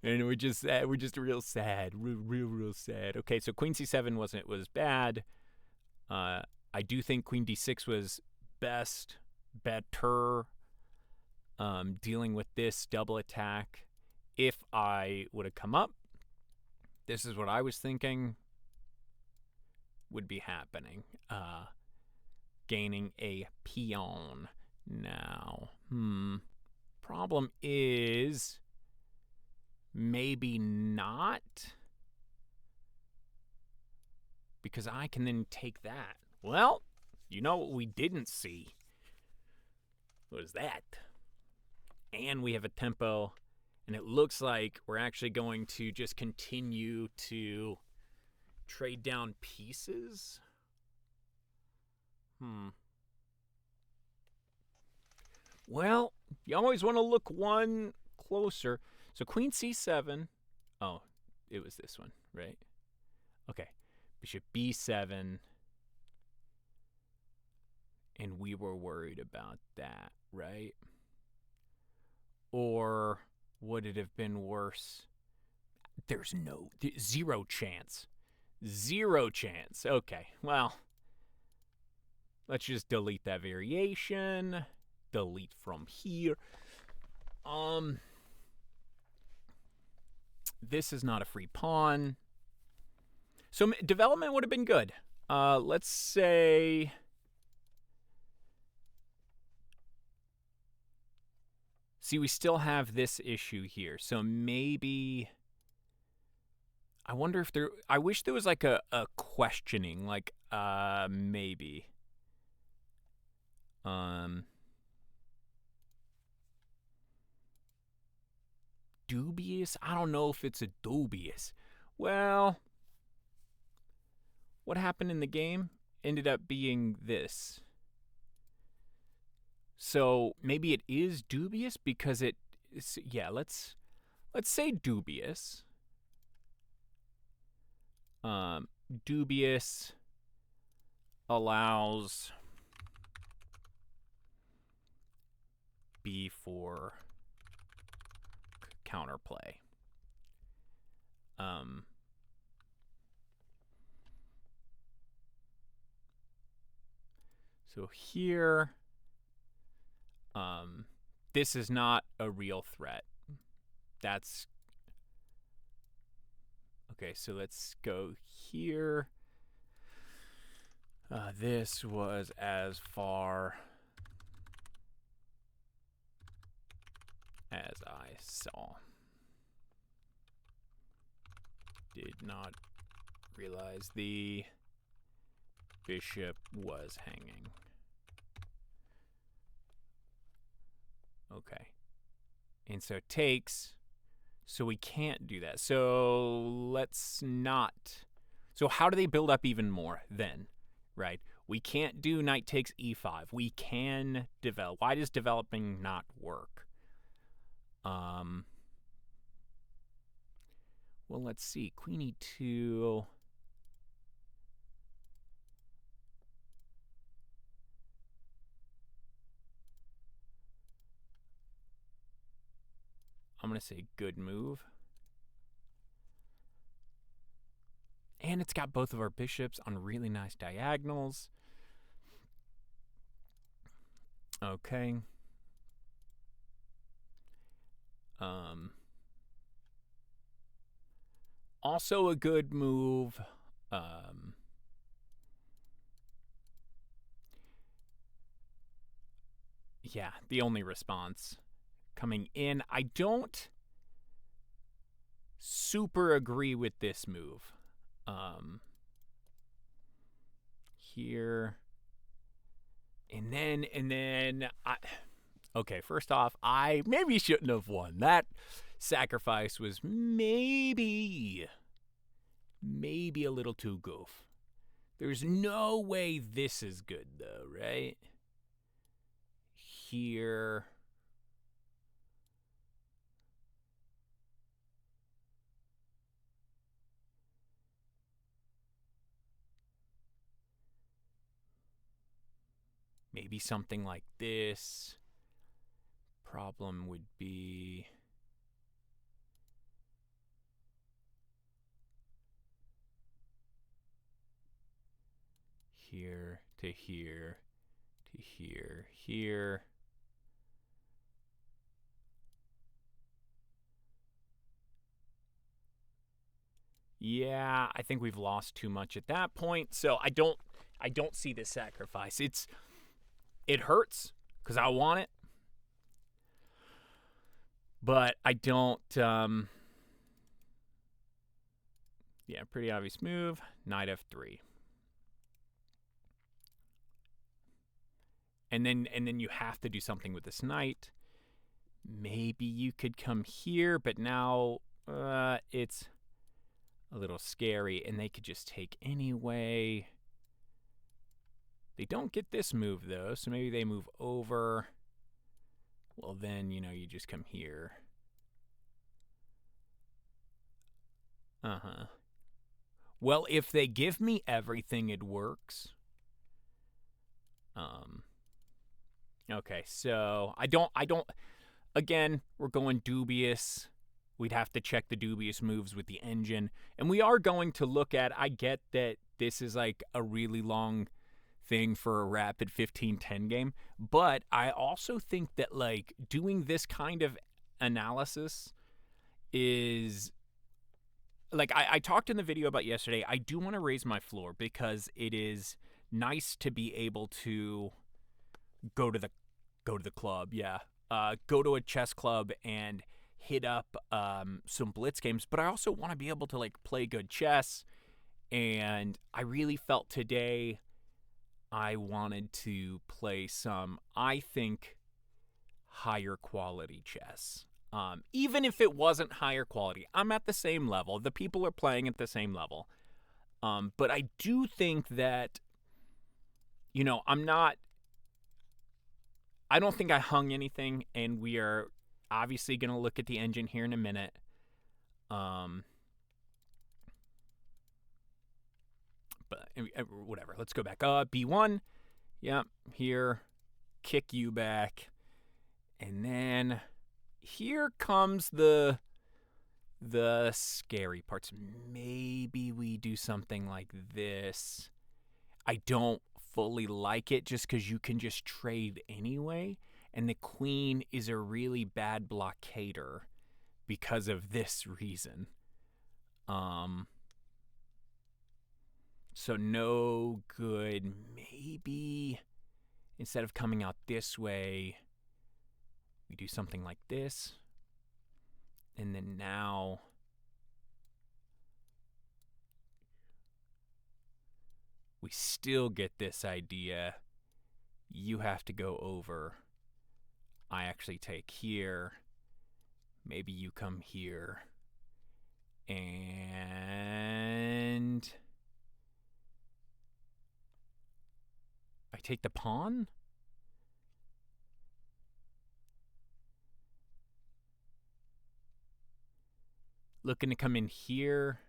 And we're just real sad, real sad. Okay, so queen c7 was bad. I do think queen d6 was better. Dealing with this double attack. If I would have come up, this is what I was thinking would be happening. Gaining a peon now. Problem is, maybe not, because I can then take that. Well, you know what we didn't see was that. And we have a tempo, and it looks like we're actually going to just continue to trade down pieces. Well, you always want to look one closer. So queen c7. Oh, it was this one, right? Okay. Bishop b7. And we were worried about that, right? Or would it have been worse? There's zero chance. Zero chance. Okay, well, let's just delete that variation. Delete from here. This is not a free pawn. So development would have been good. Let's say... See, we still have this issue here. So maybe... I wonder if there... I wish there was like a questioning. Like, maybe. Dubious? I don't know if it's a dubious. Well, what happened in the game ended up being this. So maybe it is dubious because yeah, let's say dubious. Dubious allows b4 counterplay. So here, this is not a real threat. That's okay. So let's go here. This was as far as I saw. Did not realize the bishop was hanging. Okay. And so takes. So we can't do that. So let's not. So how do they build up even more then? Right? We can't do knight takes e5. We can develop. Why does developing not work? Well, let's see. Queen e2. I'm going to say good move. And it's got both of our bishops on really nice diagonals. Okay. Also a good move. Yeah, the only response coming in. I don't super agree with this move. Here. And then okay, first off, I maybe shouldn't have won. That sacrifice was maybe a little too goof. There's no way this is good though, right? Here. Maybe something like this. Problem would be here to here to here, here. Yeah, I think we've lost too much at that point. So I don't see this sacrifice. It hurts because I want it, but I don't. Yeah, pretty obvious move. Knight f3, and then you have to do something with this knight. Maybe you could come here, but now it's a little scary, and they could just take anyway. They don't get this move, though, so maybe they move over. Well, then, you just come here. Uh-huh. Well, if they give me everything, it works. Okay, so I don't, again, we're going dubious. We'd have to check the dubious moves with the engine. And we are going to look at, I get that this is like a really long thing for a rapid 15-10 game, but I also think that like doing this kind of analysis is like I talked in the video about yesterday. I do want to raise my floor because it is nice to be able to go to the club, yeah. Go to a chess club and hit up some blitz games, but I also want to be able to like play good chess. And I really felt today I wanted to play some, I think, higher quality chess. Even if it wasn't higher quality, I'm at the same level. The people are playing at the same level. But I do think that, I don't think I hung anything, and we are obviously going to look at the engine here in a minute. But whatever, let's go back. B1, yep, here, kick you back. And then here comes the scary parts. Maybe we do something like this. I don't fully like it just because you can just trade anyway, and the queen is a really bad blockader because of this reason. So no good. Maybe instead of coming out this way, we do something like this, and then now we still get this idea. You have to go over. I actually take here. Maybe you come here. And I take the pawn? Looking to come in here.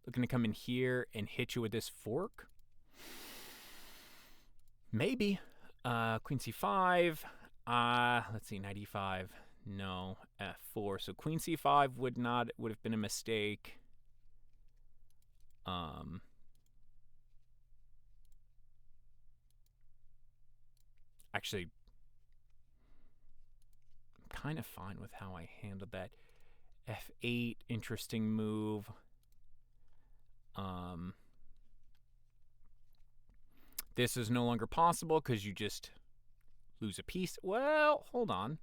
Looking to come in here and hit you with this fork? Maybe. Queen c5. Let's see, knight e5. No, f4. So queen c5 would have been a mistake. Actually, I'm kind of fine with how I handled that. f8, interesting move. This is no longer possible because you just lose a piece. Well, hold on.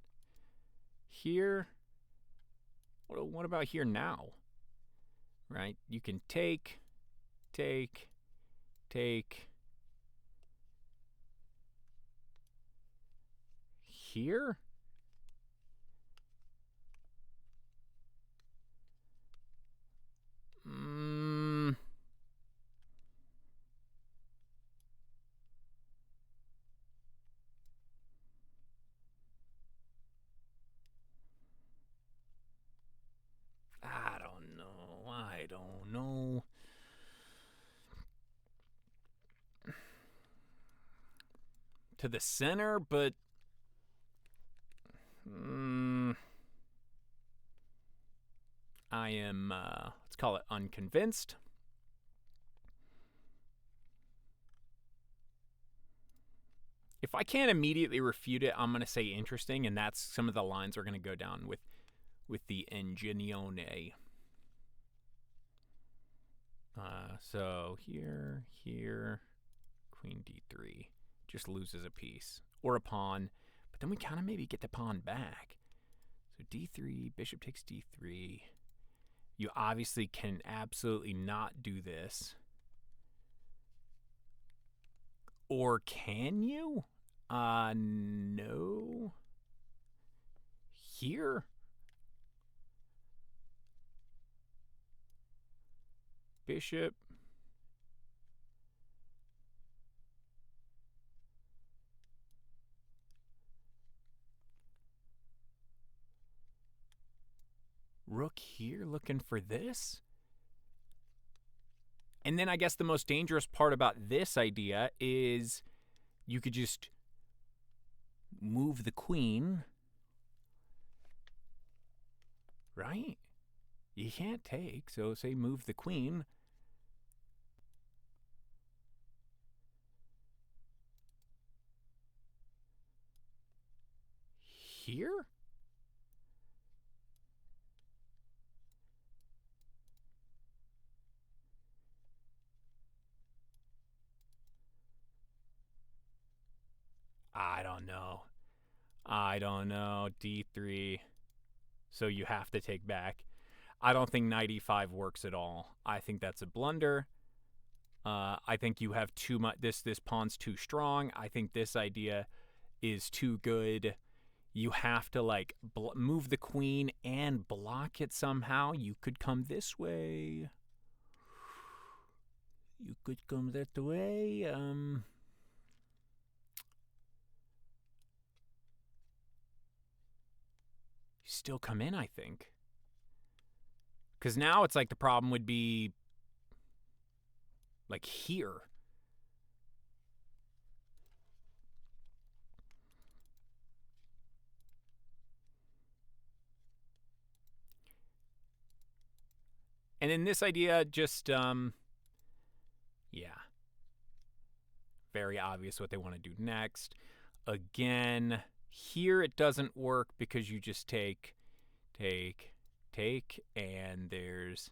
Here. What about here now? Right? You can take. Here? I don't know. to the center, but I am, let's call it unconvinced. If I can't immediately refute it, I'm going to say interesting, and that's some of the lines we're going to go down with the Engineone. So here, queen d3 just loses a piece or a pawn, but then we kind of maybe get the pawn back. So d3, bishop takes d3. You obviously can absolutely not do this. Or can you? No. Here? Bishop. Rook here looking for this? And then I guess the most dangerous part about this idea is you could just move the queen, right? You can't take, so say move the queen. Here? I don't know. D3. So you have to take back. I don't think knight e5 works at all. I think that's a blunder. I think you have too much. This pawn's too strong. I think this idea is too good. You have to like move the queen and block it somehow. You could come this way. You could come that way. You still come in, I think. Because now it's like the problem would be like here. And in this idea, just, yeah. Very obvious what they want to do next. Again, here it doesn't work because you just take, and there's...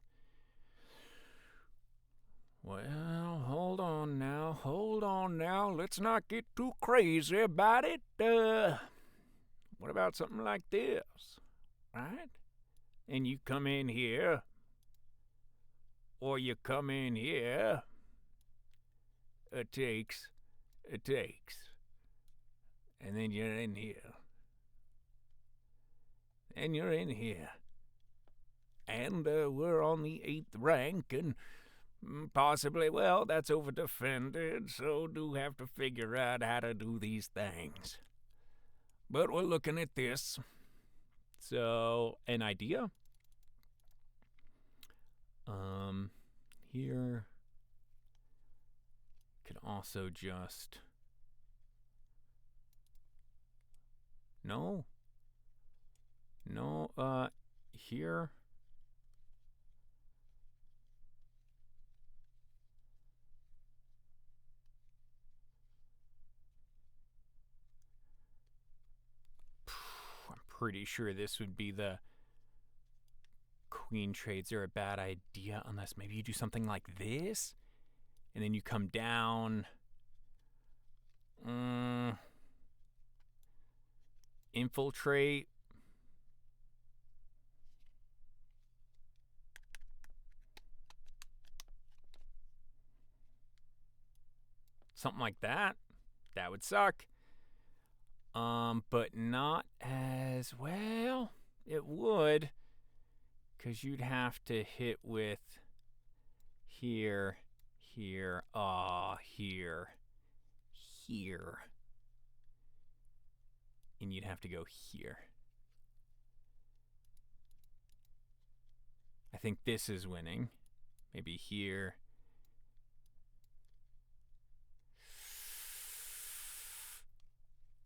Well, hold on now. Let's not get too crazy about it. What about something like this, right? And you come in here, or you come in here. It takes. And then you're in here. And you're in here. And we're on the 8th rank, and possibly, well, that's over-defended, so do have to figure out how to do these things. But we're looking at this. So, an idea. Here could also just... No, here... I'm pretty sure this would be the queen trades are a bad idea unless maybe you do something like this and then you come down. Infiltrate. Something like that. That would suck. But not as well. It would, because you'd have to hit with here, here, here. And you'd have to go here. I think this is winning. Maybe here.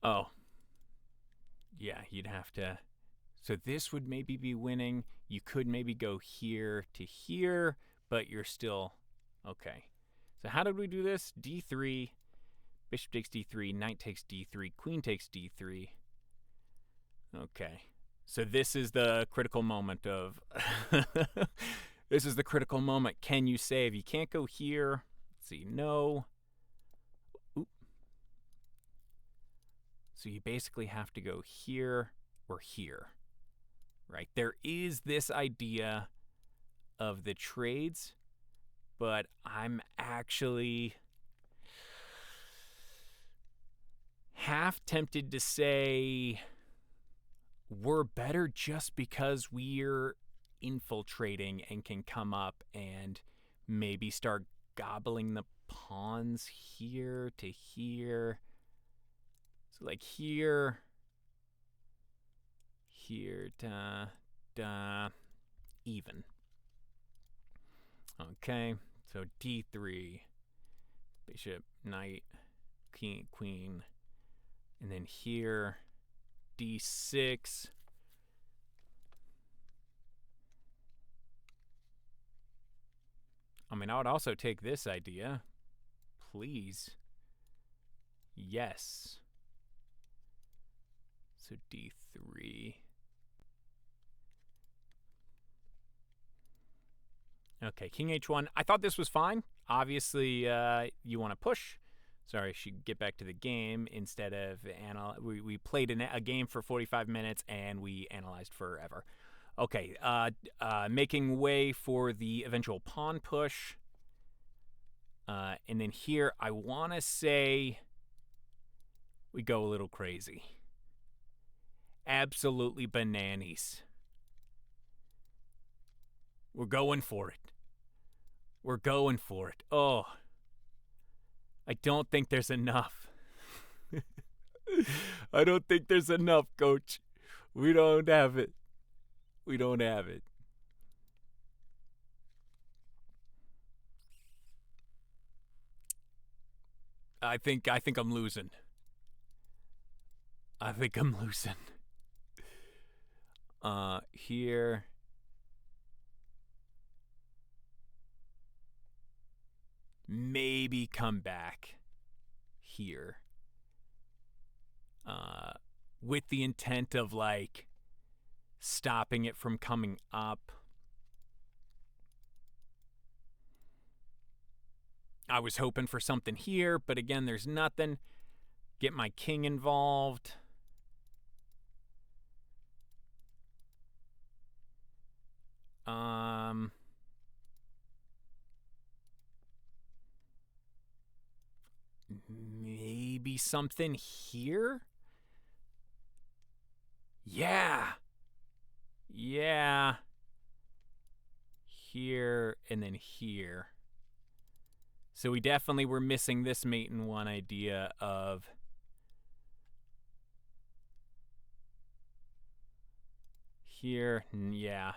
Oh, yeah, you'd have to. So this would maybe be winning. You could maybe go here to here, but you're still okay. So how did we do this? D3, bishop takes D3, knight takes D3, queen takes D3. Okay. So this is the critical moment of this is the critical moment. Can you save? You can't go here. Let's see. No. Oop. So you basically have to go here or here. Right? There is this idea of the trades, but I'm actually half tempted to say we're better just because we're infiltrating and can come up and maybe start gobbling the pawns here to here. So like here, even. Okay, so D3, bishop, knight, king, queen, and then here, D6. I mean, I would also take this idea. Please. Yes. So D3. Okay, king H1. I thought this was fine. Obviously, you want to push. Sorry, I should get back to the game instead of we played a game for 45 minutes and we analyzed forever. Okay, making way for the eventual pawn push. And then here, I want to say we go a little crazy. Absolutely bananas. We're going for it. We're going for it. Oh, I don't think there's enough. I don't think there's enough, coach. We don't have it. We don't have it. I think I'm losing. I think I'm losing. Here. Maybe come back here. With the intent of like stopping it from coming up. I was hoping for something here, but again, there's nothing. Get my king involved. Maybe something here? Yeah. Yeah. Here and then here. So we definitely were missing this mate in one idea of here. Yeah.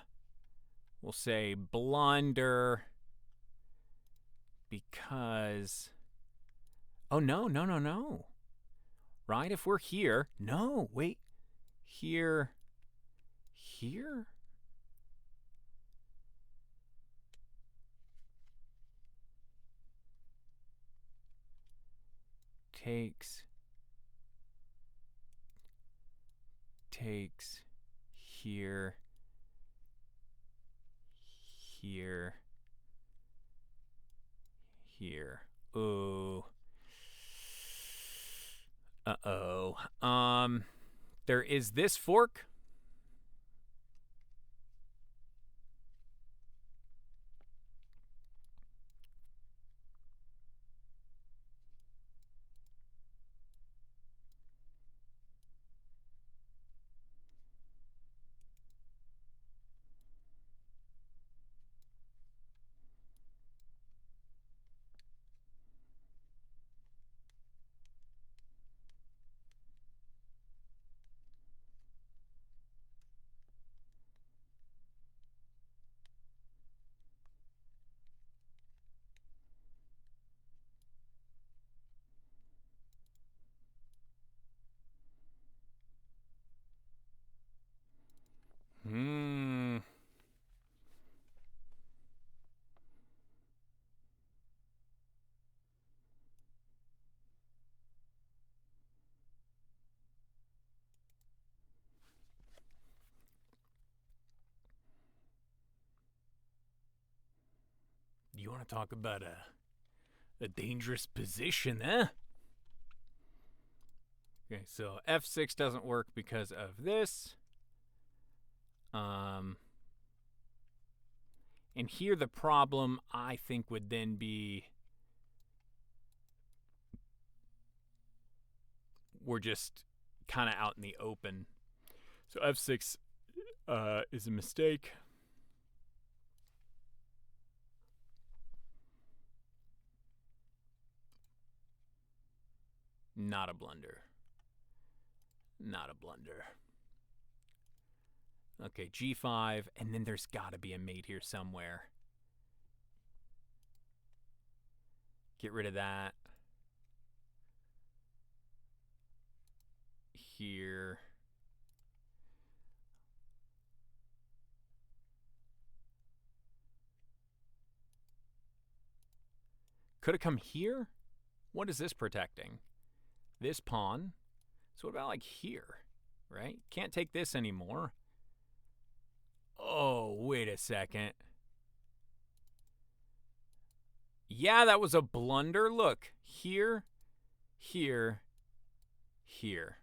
We'll say blunder because. Oh, no, no, no, no. Right? If we're here. No, wait. Here. Here? Takes here, here, here. Oh. Uh-oh. There is this fork. want to talk about a dangerous position, eh? Okay, so f6 doesn't work because of this. And here the problem, I think, would then be we're just kind of out in the open. So f6 is a mistake. Not a blunder. Not a blunder. Okay, g5, and then there's got to be a mate here somewhere. Get rid of that. Here. Could have come here? What is this protecting? This pawn. So what about like here, right? Can't take this anymore. Oh, wait a second. Yeah, that was a blunder. Look, here, here, here.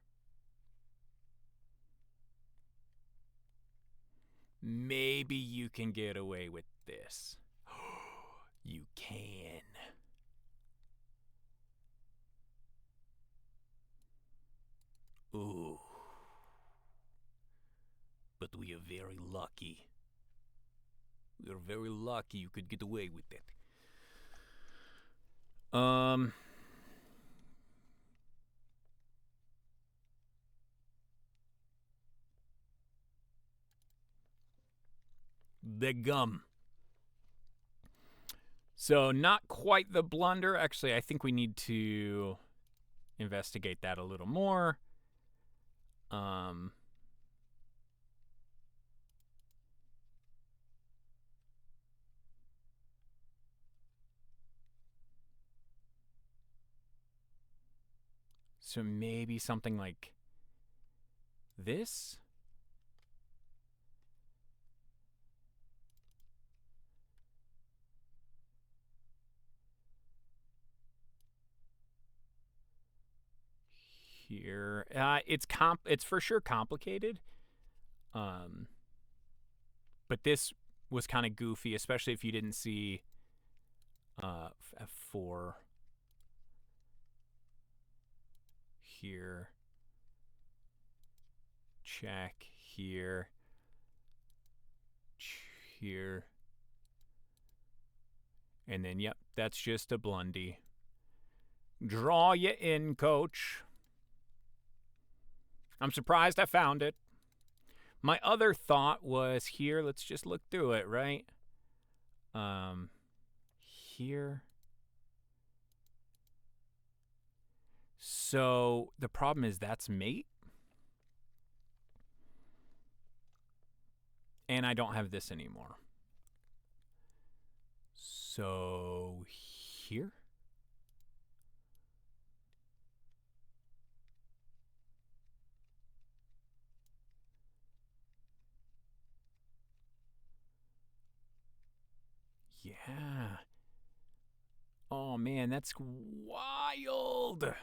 Maybe you can get away with this. You can. Ooh. But we are very lucky. We are very lucky you could get away with it. The gum. So not quite the blunder. Actually, I think we need to investigate that a little more. So maybe something like this? Here. It's for sure complicated. But this was kind of goofy, especially if you didn't see f4 here. Check here. Here. And then, yep, that's just a blundy. Draw you in, coach. I'm surprised I found it. My other thought was here. Let's just look through it, right? Here. So the problem is that's mate. And I don't have this anymore. So here. Yeah. Oh, man, that's wild.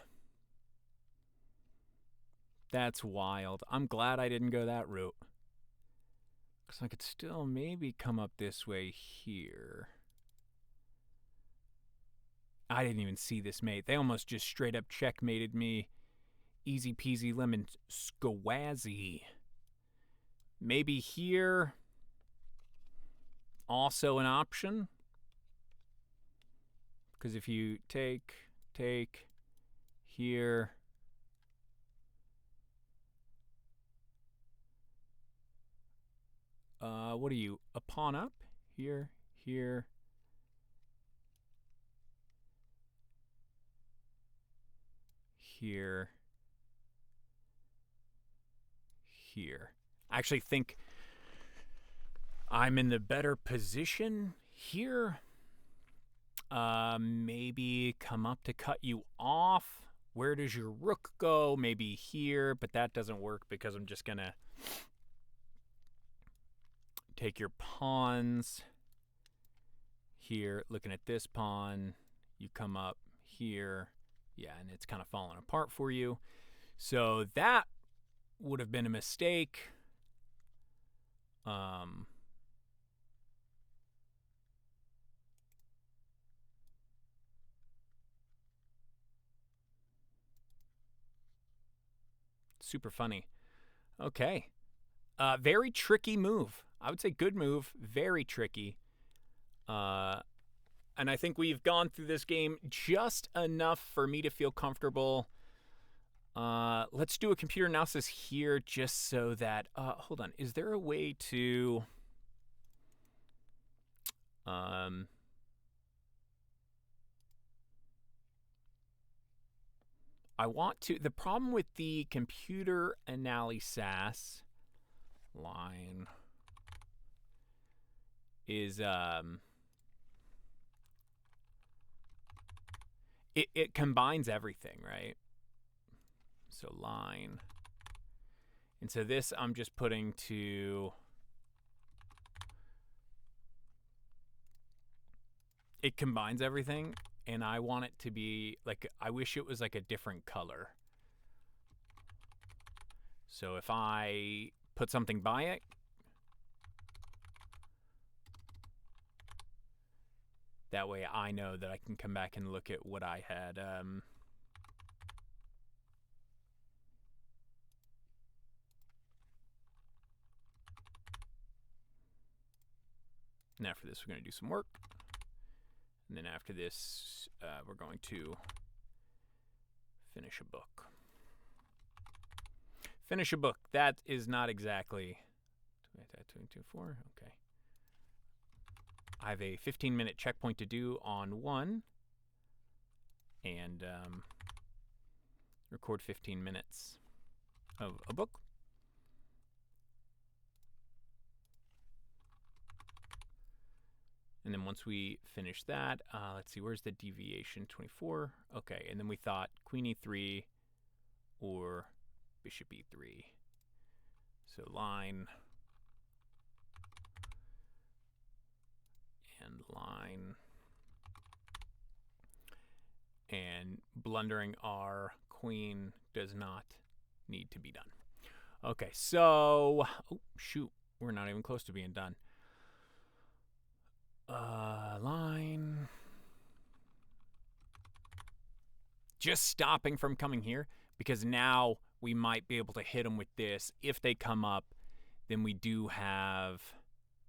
That's wild. I'm glad I didn't go that route. Because I could still maybe come up this way here. I didn't even see this mate. They almost just straight up checkmated me. Easy peasy lemon squazzy. Maybe here. Also an option. Because if you take here. What are you? A pawn up? Here, here. Here. Here. I actually think I'm in the better position here. Maybe come up to cut you off. Where does your rook go? Maybe here, but that doesn't work because I'm just going to take your pawns here looking at this pawn. You come up here. Yeah, and it's kind of falling apart for you. So that would have been a mistake. Super funny. Okay. Very tricky move. I would say good move. Very tricky. And I think we've gone through this game just enough for me to feel comfortable. Let's do a computer analysis here just so that... hold on. Is there a way to... I want to... The problem with the computer analysis line is... It combines everything, right? So line. And so this I'm just putting to... It combines everything, and I want it to be like... I wish it was like a different color. So if I put something by it, that way I know that I can come back and look at what I had. And after this, we're going to do some work. And then after this, we're going to finish a book. Finish a book. That is not exactly... 224. Okay. I have a 15-minute checkpoint to do on one. And record 15 minutes of a book. And then once we finish that, let's see, where's the deviation? 24. Okay, and then we thought queen e3 or bishop e3. So line and line. And blundering our queen does not need to be done. Okay, so, oh, shoot, we're not even close to being done. Line. Just stopping from coming here, because now we might be able to hit them with this. If they come up, then we do have,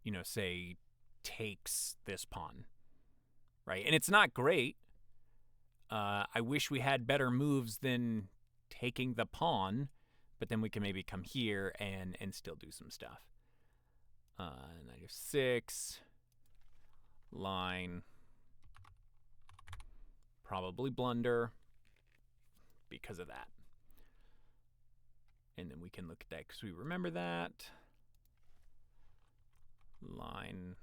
you know, say, takes this pawn, right? And it's not great. I wish we had better moves than taking the pawn, but then we can maybe come here and still do some stuff. Knight f6. Line. Probably blunder because of that. And then we can look at that because we remember that. Line.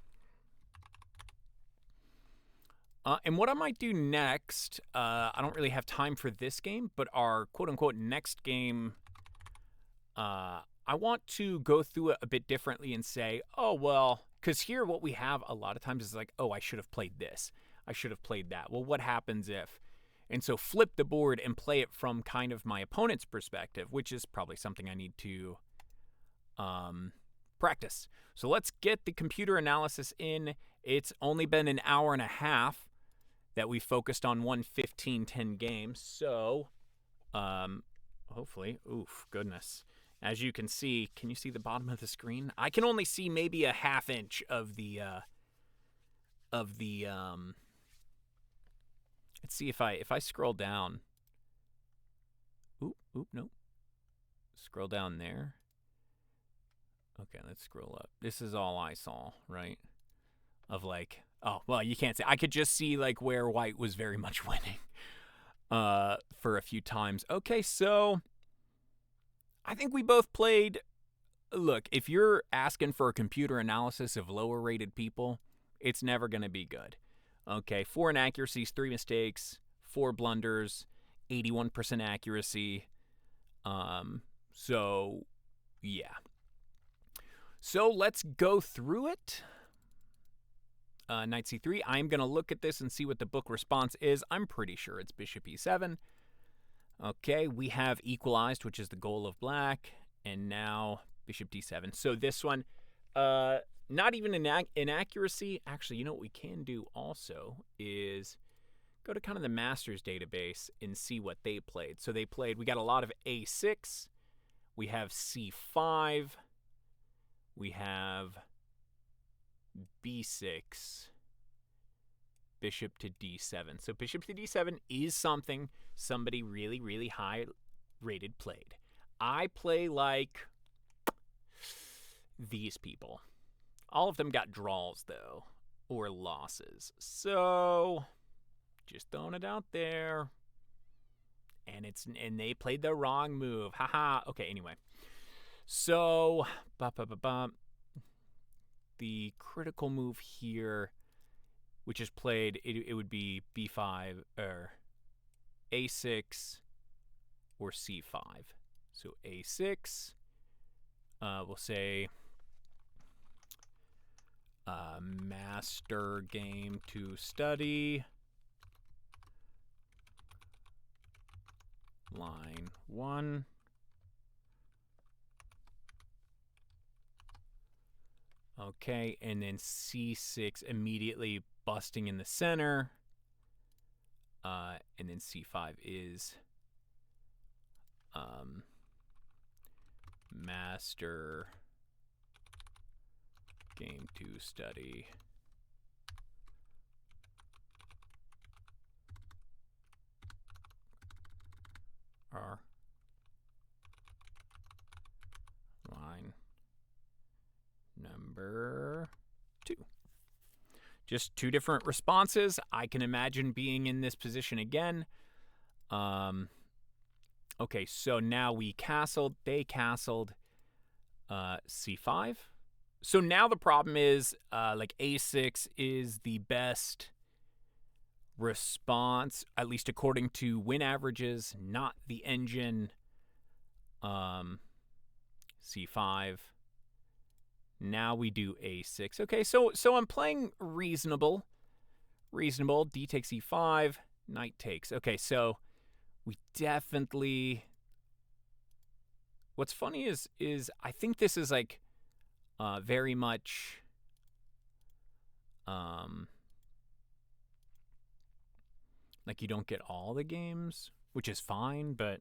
And what I might do next, I don't really have time for this game, but our quote-unquote next game, I want to go through it a bit differently and say, oh, well, because here what we have a lot of times is like, oh, I should have played this. I should have played that. Well, what happens if? And so flip the board and play it from kind of my opponent's perspective, which is probably something I need to practice. So let's get the computer analysis in. It's only been an hour and a half that we focused on one 15-10 game. So hopefully, oof, goodness. As you can see, can you see the bottom of the screen? I can only see maybe a half inch of the let's see if I scroll down. Oop, nope. Scroll down there. Okay, let's scroll up. This is all I saw, right? Of like, oh, well, you can't see. I could just see like where white was very much winning for a few times. Okay, so I think we both played. Look, if you're asking for a computer analysis of lower rated people, it's never going to be good. Okay, 4 inaccuracies, 3 mistakes, 4 blunders, 81% accuracy. So, yeah. So let's go through it. knight c3. I'm going to look at this and see what the book response is. I'm pretty sure it's bishop e7. Okay, we have equalized, which is the goal of black, and now bishop d7. So this one, not even an inaccuracy. Actually, you know what we can do also is go to kind of the Masters database and see what they played. So they played, we got a lot of a6, we have c5, we have b6, bishop to d7. So bishop to d7 is something somebody really, really high-rated played. I play like these people. All of them got draws, though, or losses. So just throwing it out there. And they played the wrong move. Haha. Okay, anyway. So, the critical move here, which is played, it would be b5 or a6 or c5. So a6, we'll say master game to study, line 1. Okay, and then c6 immediately busting in the center. And then c5 is master game to study. R line number 2. Just two different responses. I can imagine being in this position again. Okay, so now we castled. They castled c5. So now the problem is like a6 is the best response, at least according to win averages, not the engine. c5. Now we do a6. Okay, so I'm playing reasonable. D takes e5, knight takes. Okay, so we definitely. What's funny is I think this is like very much like you don't get all the games, which is fine, but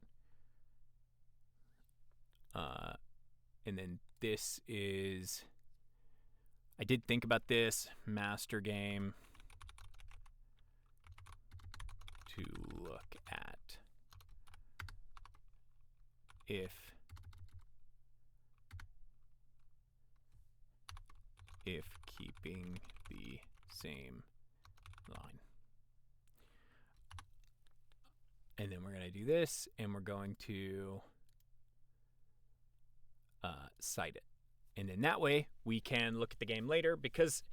and then this is, I did think about this, master game to look at if keeping the same line. And then we're going to do this, and we're going to cite it. And then that way, we can look at the game later, because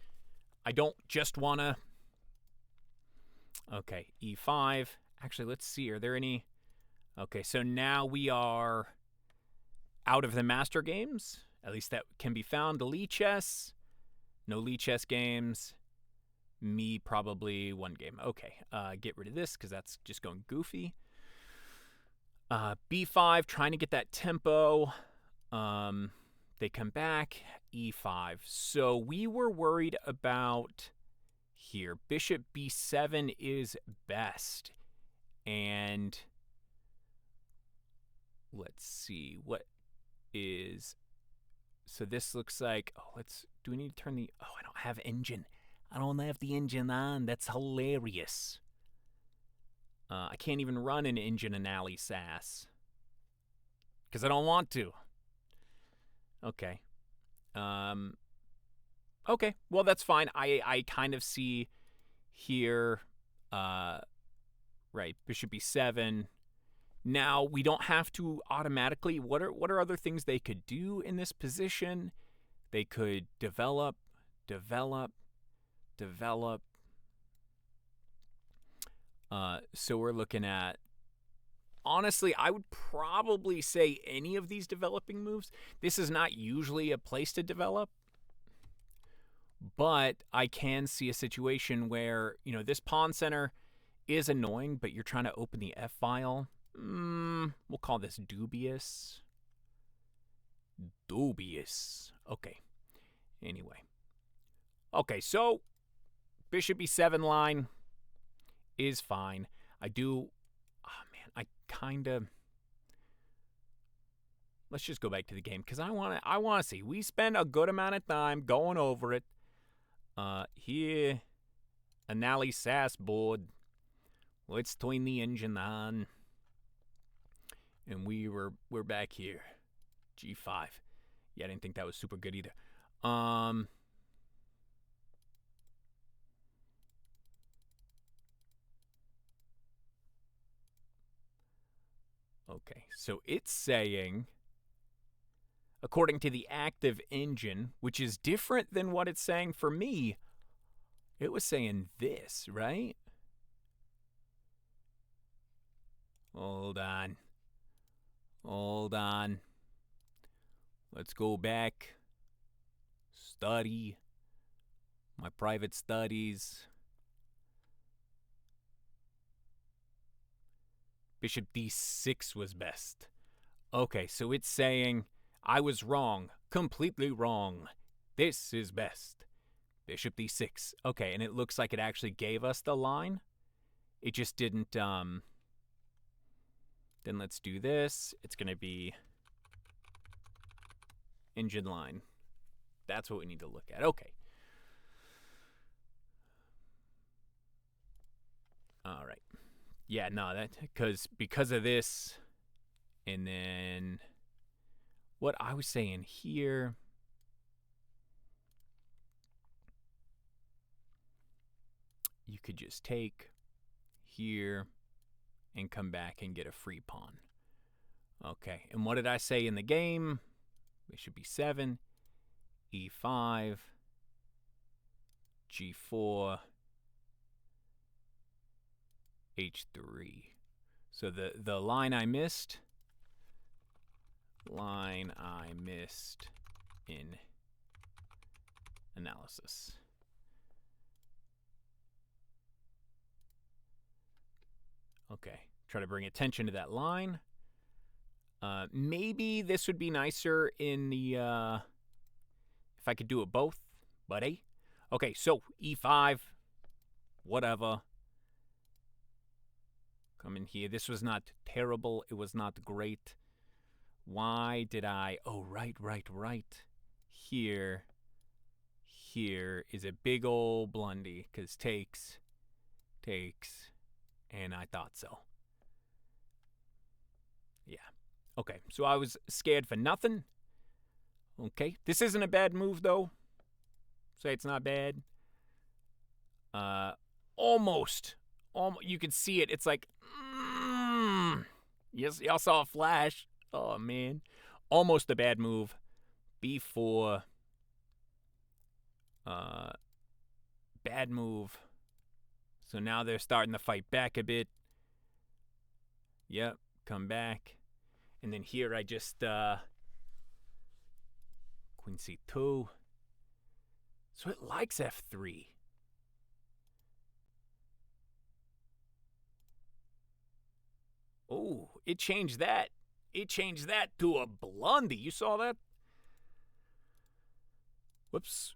I don't just want to... Okay, e5. Actually, let's see. Are there any... Okay, so now we are out of the master games. At least that can be found. The Lichess. No Lichess games. Me, probably one game. Okay, get rid of this because that's just going goofy. b5, trying to get that tempo. They come back, e5. So we were worried about here. Bishop b7 is best. And let's see, what is... So this looks like... Oh, do we need to turn the... Oh, I don't have engine. I don't have the engine on. That's hilarious. I can't even run an engine in Alley Sass. Because I don't want to. Okay. Okay, well, that's fine. I kind of see here... right, bishop e7. Now, we don't have to automatically... What are other things they could do in this position? They could develop. So we're looking at... Honestly, I would probably say any of these developing moves. This is not usually a place to develop. But I can see a situation where, this pawn center is annoying, but you're trying to open the F file. We'll call this dubious. Dubious. Okay. Anyway. Okay, so bishop e7 line is fine. I do... Oh, man, I kind of... Let's just go back to the game because I want to see. We spend a good amount of time going over it. Here, Anali SAS board. Let's turn the engine on. And we're back here. G5. Yeah, I didn't think that was super good either. Okay, so it's saying, according to the active engine, which is different than what it's saying for me, it was saying this, right? Hold on. Hold on. Let's go back. Study. My private studies. Bishop d6 was best. Okay, so it's saying I was wrong. Completely wrong. This is best. Bishop d6. Okay, and it looks like it actually gave us the line. It just didn't, Then let's do this. It's going to be engine line. That's what we need to look at. Okay. All right. Yeah, no, that because of this, and then what I was saying here, you could just take here and come back and get a free pawn. Okay, and what did I say in the game? It should be 7, e5, g4, h3. So the line I missed in analysis. Okay, try to bring attention to that line. Maybe this would be nicer in the, if I could do it both, buddy. Okay, so e5, whatever. Come in here. This was not terrible. It was not great. Why did I... Oh, right. Here is a big old blundy, because takes, and I thought so. Yeah. Okay, so I was scared for nothing. Okay, this isn't a bad move, though. Say it's not bad. Almost. You can see it. It's like... Yes, y'all saw a flash. Oh, man. Almost a bad move. B4. Bad move. So now they're starting to fight back a bit. Yep, come back. And then here I just, Queen C2. So it likes F3. Oh, it changed that. It changed that to a blundy. You saw that? Whoops.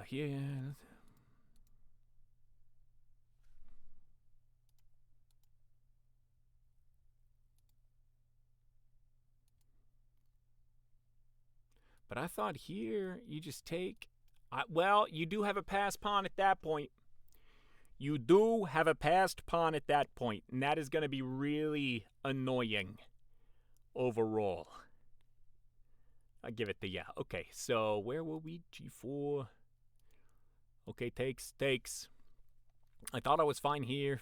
Here. But I thought here you just take... well, you do have a passed pawn at that point. You do have a passed pawn at that point, and that is going to be really annoying overall. I'll give it the yeah. Okay, so where will we? G4. Okay, takes. I thought I was fine here.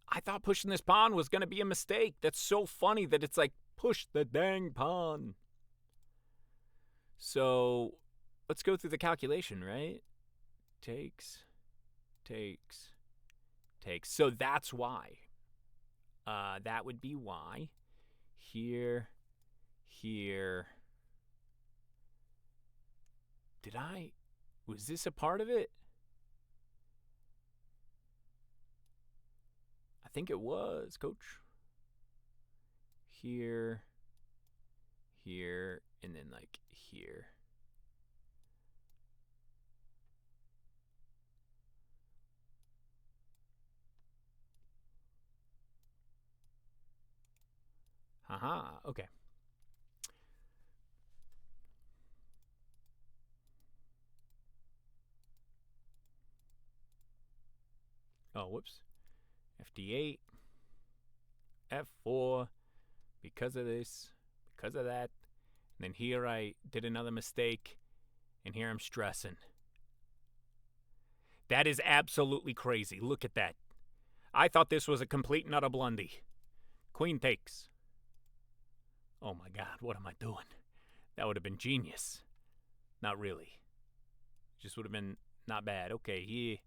I thought pushing this pawn was going to be a mistake. That's so funny that it's like, push the dang pawn. So let's go through the calculation, right? Takes. So that's why. That would be why. Here. Did I? Was this a part of it? I think it was, coach. Here, here, and then like here. Haha, okay. Oh, whoops. FD8, F4, because of this, because of that. And then here I did another mistake, and here I'm stressing. That is absolutely crazy. Look at that. I thought this was a complete and utter blundy. Queen takes. Oh my god, what am I doing? That would have been genius. Not really. Just would have been not bad. Okay, here,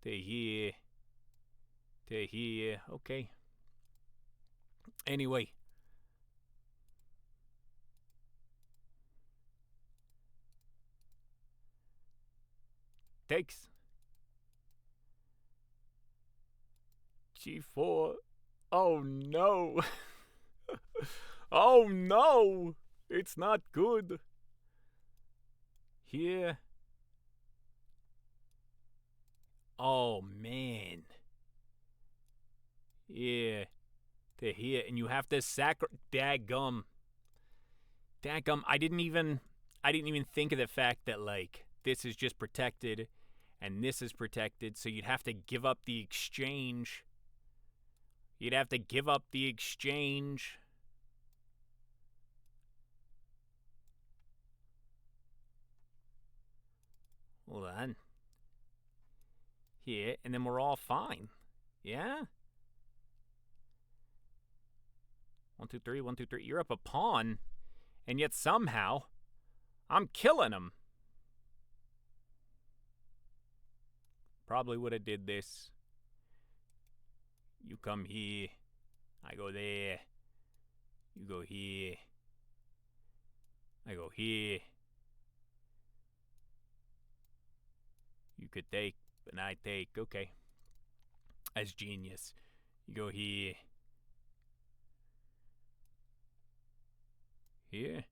to here, to here. Okay. Anyway. Takes. G4. Oh no. Oh no. It's not good. Here. Oh man. Yeah. To here. And you have to Daggum. I didn't even think of the fact that like this is just protected and this is protected, so you'd have to give up the exchange. You'd have to give up the exchange. Hold on. Here, and then we're all fine. Yeah? 1, 2, 3, 1, 2, 3. You're up a pawn, and yet somehow I'm killing him. Probably would have did this. You come here. I go there. You go here. I go here. You could take, but I take. Okay. That's genius. You go here. Here.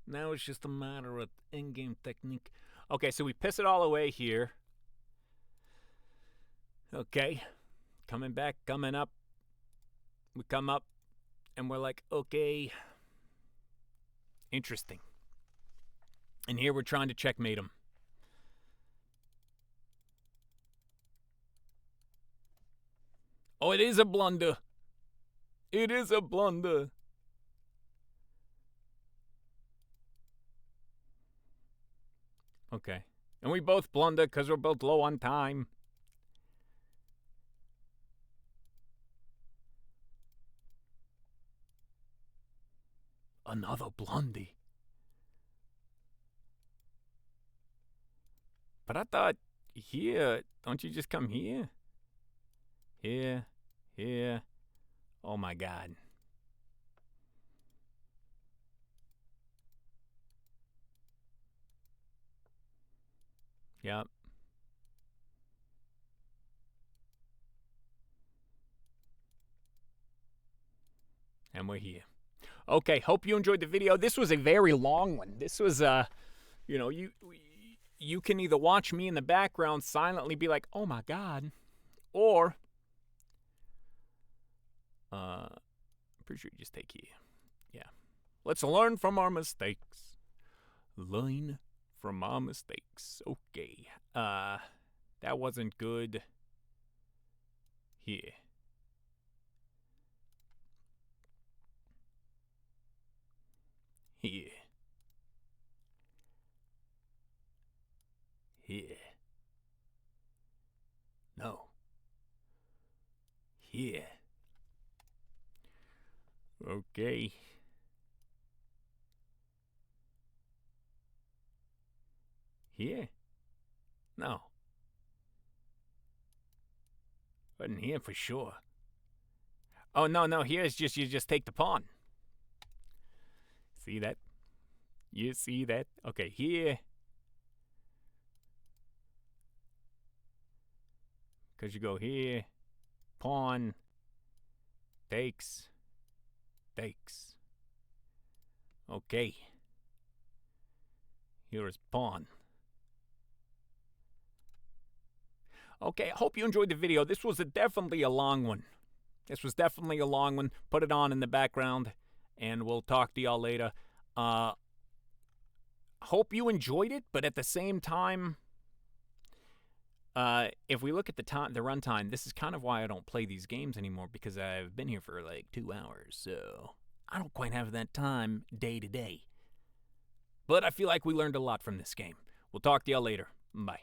Now it's just a matter of in-game technique. Okay, so we piss it all away here. Okay. Coming back, coming up. We come up, and we're like, okay. Interesting. And here we're trying to checkmate him. Oh, it is a blunder. It is a blunder. Okay. And we both blunder because we're both low on time. Another blundy. But I thought, here, don't you just come here? Here, here. Oh my god. Yep. And we're here. Okay, hope you enjoyed the video. This was a very long one. This was, you know, you can either watch me in the background silently be like, oh my god, or, pretty sure you just take here. Yeah. Let's learn from our mistakes. Learn from our mistakes. Okay. That wasn't good. Here. Here. Here. No. Here. Okay. Here. No. Wasn't here for sure. Oh, no, here is just, you just take the pawn. See that? You see that? Okay, here. Because you go here. Pawn. Takes. Takes. Okay. Here is pawn. Okay, I hope you enjoyed the video. This was definitely a long one. Put it on in the background, and we'll talk to y'all later. Hope you enjoyed it, but at the same time, if we look at the runtime, this is kind of why I don't play these games anymore, because I've been here for like 2 hours, so I don't quite have that time day to day. But I feel like we learned a lot from this game. We'll talk to y'all later. Bye.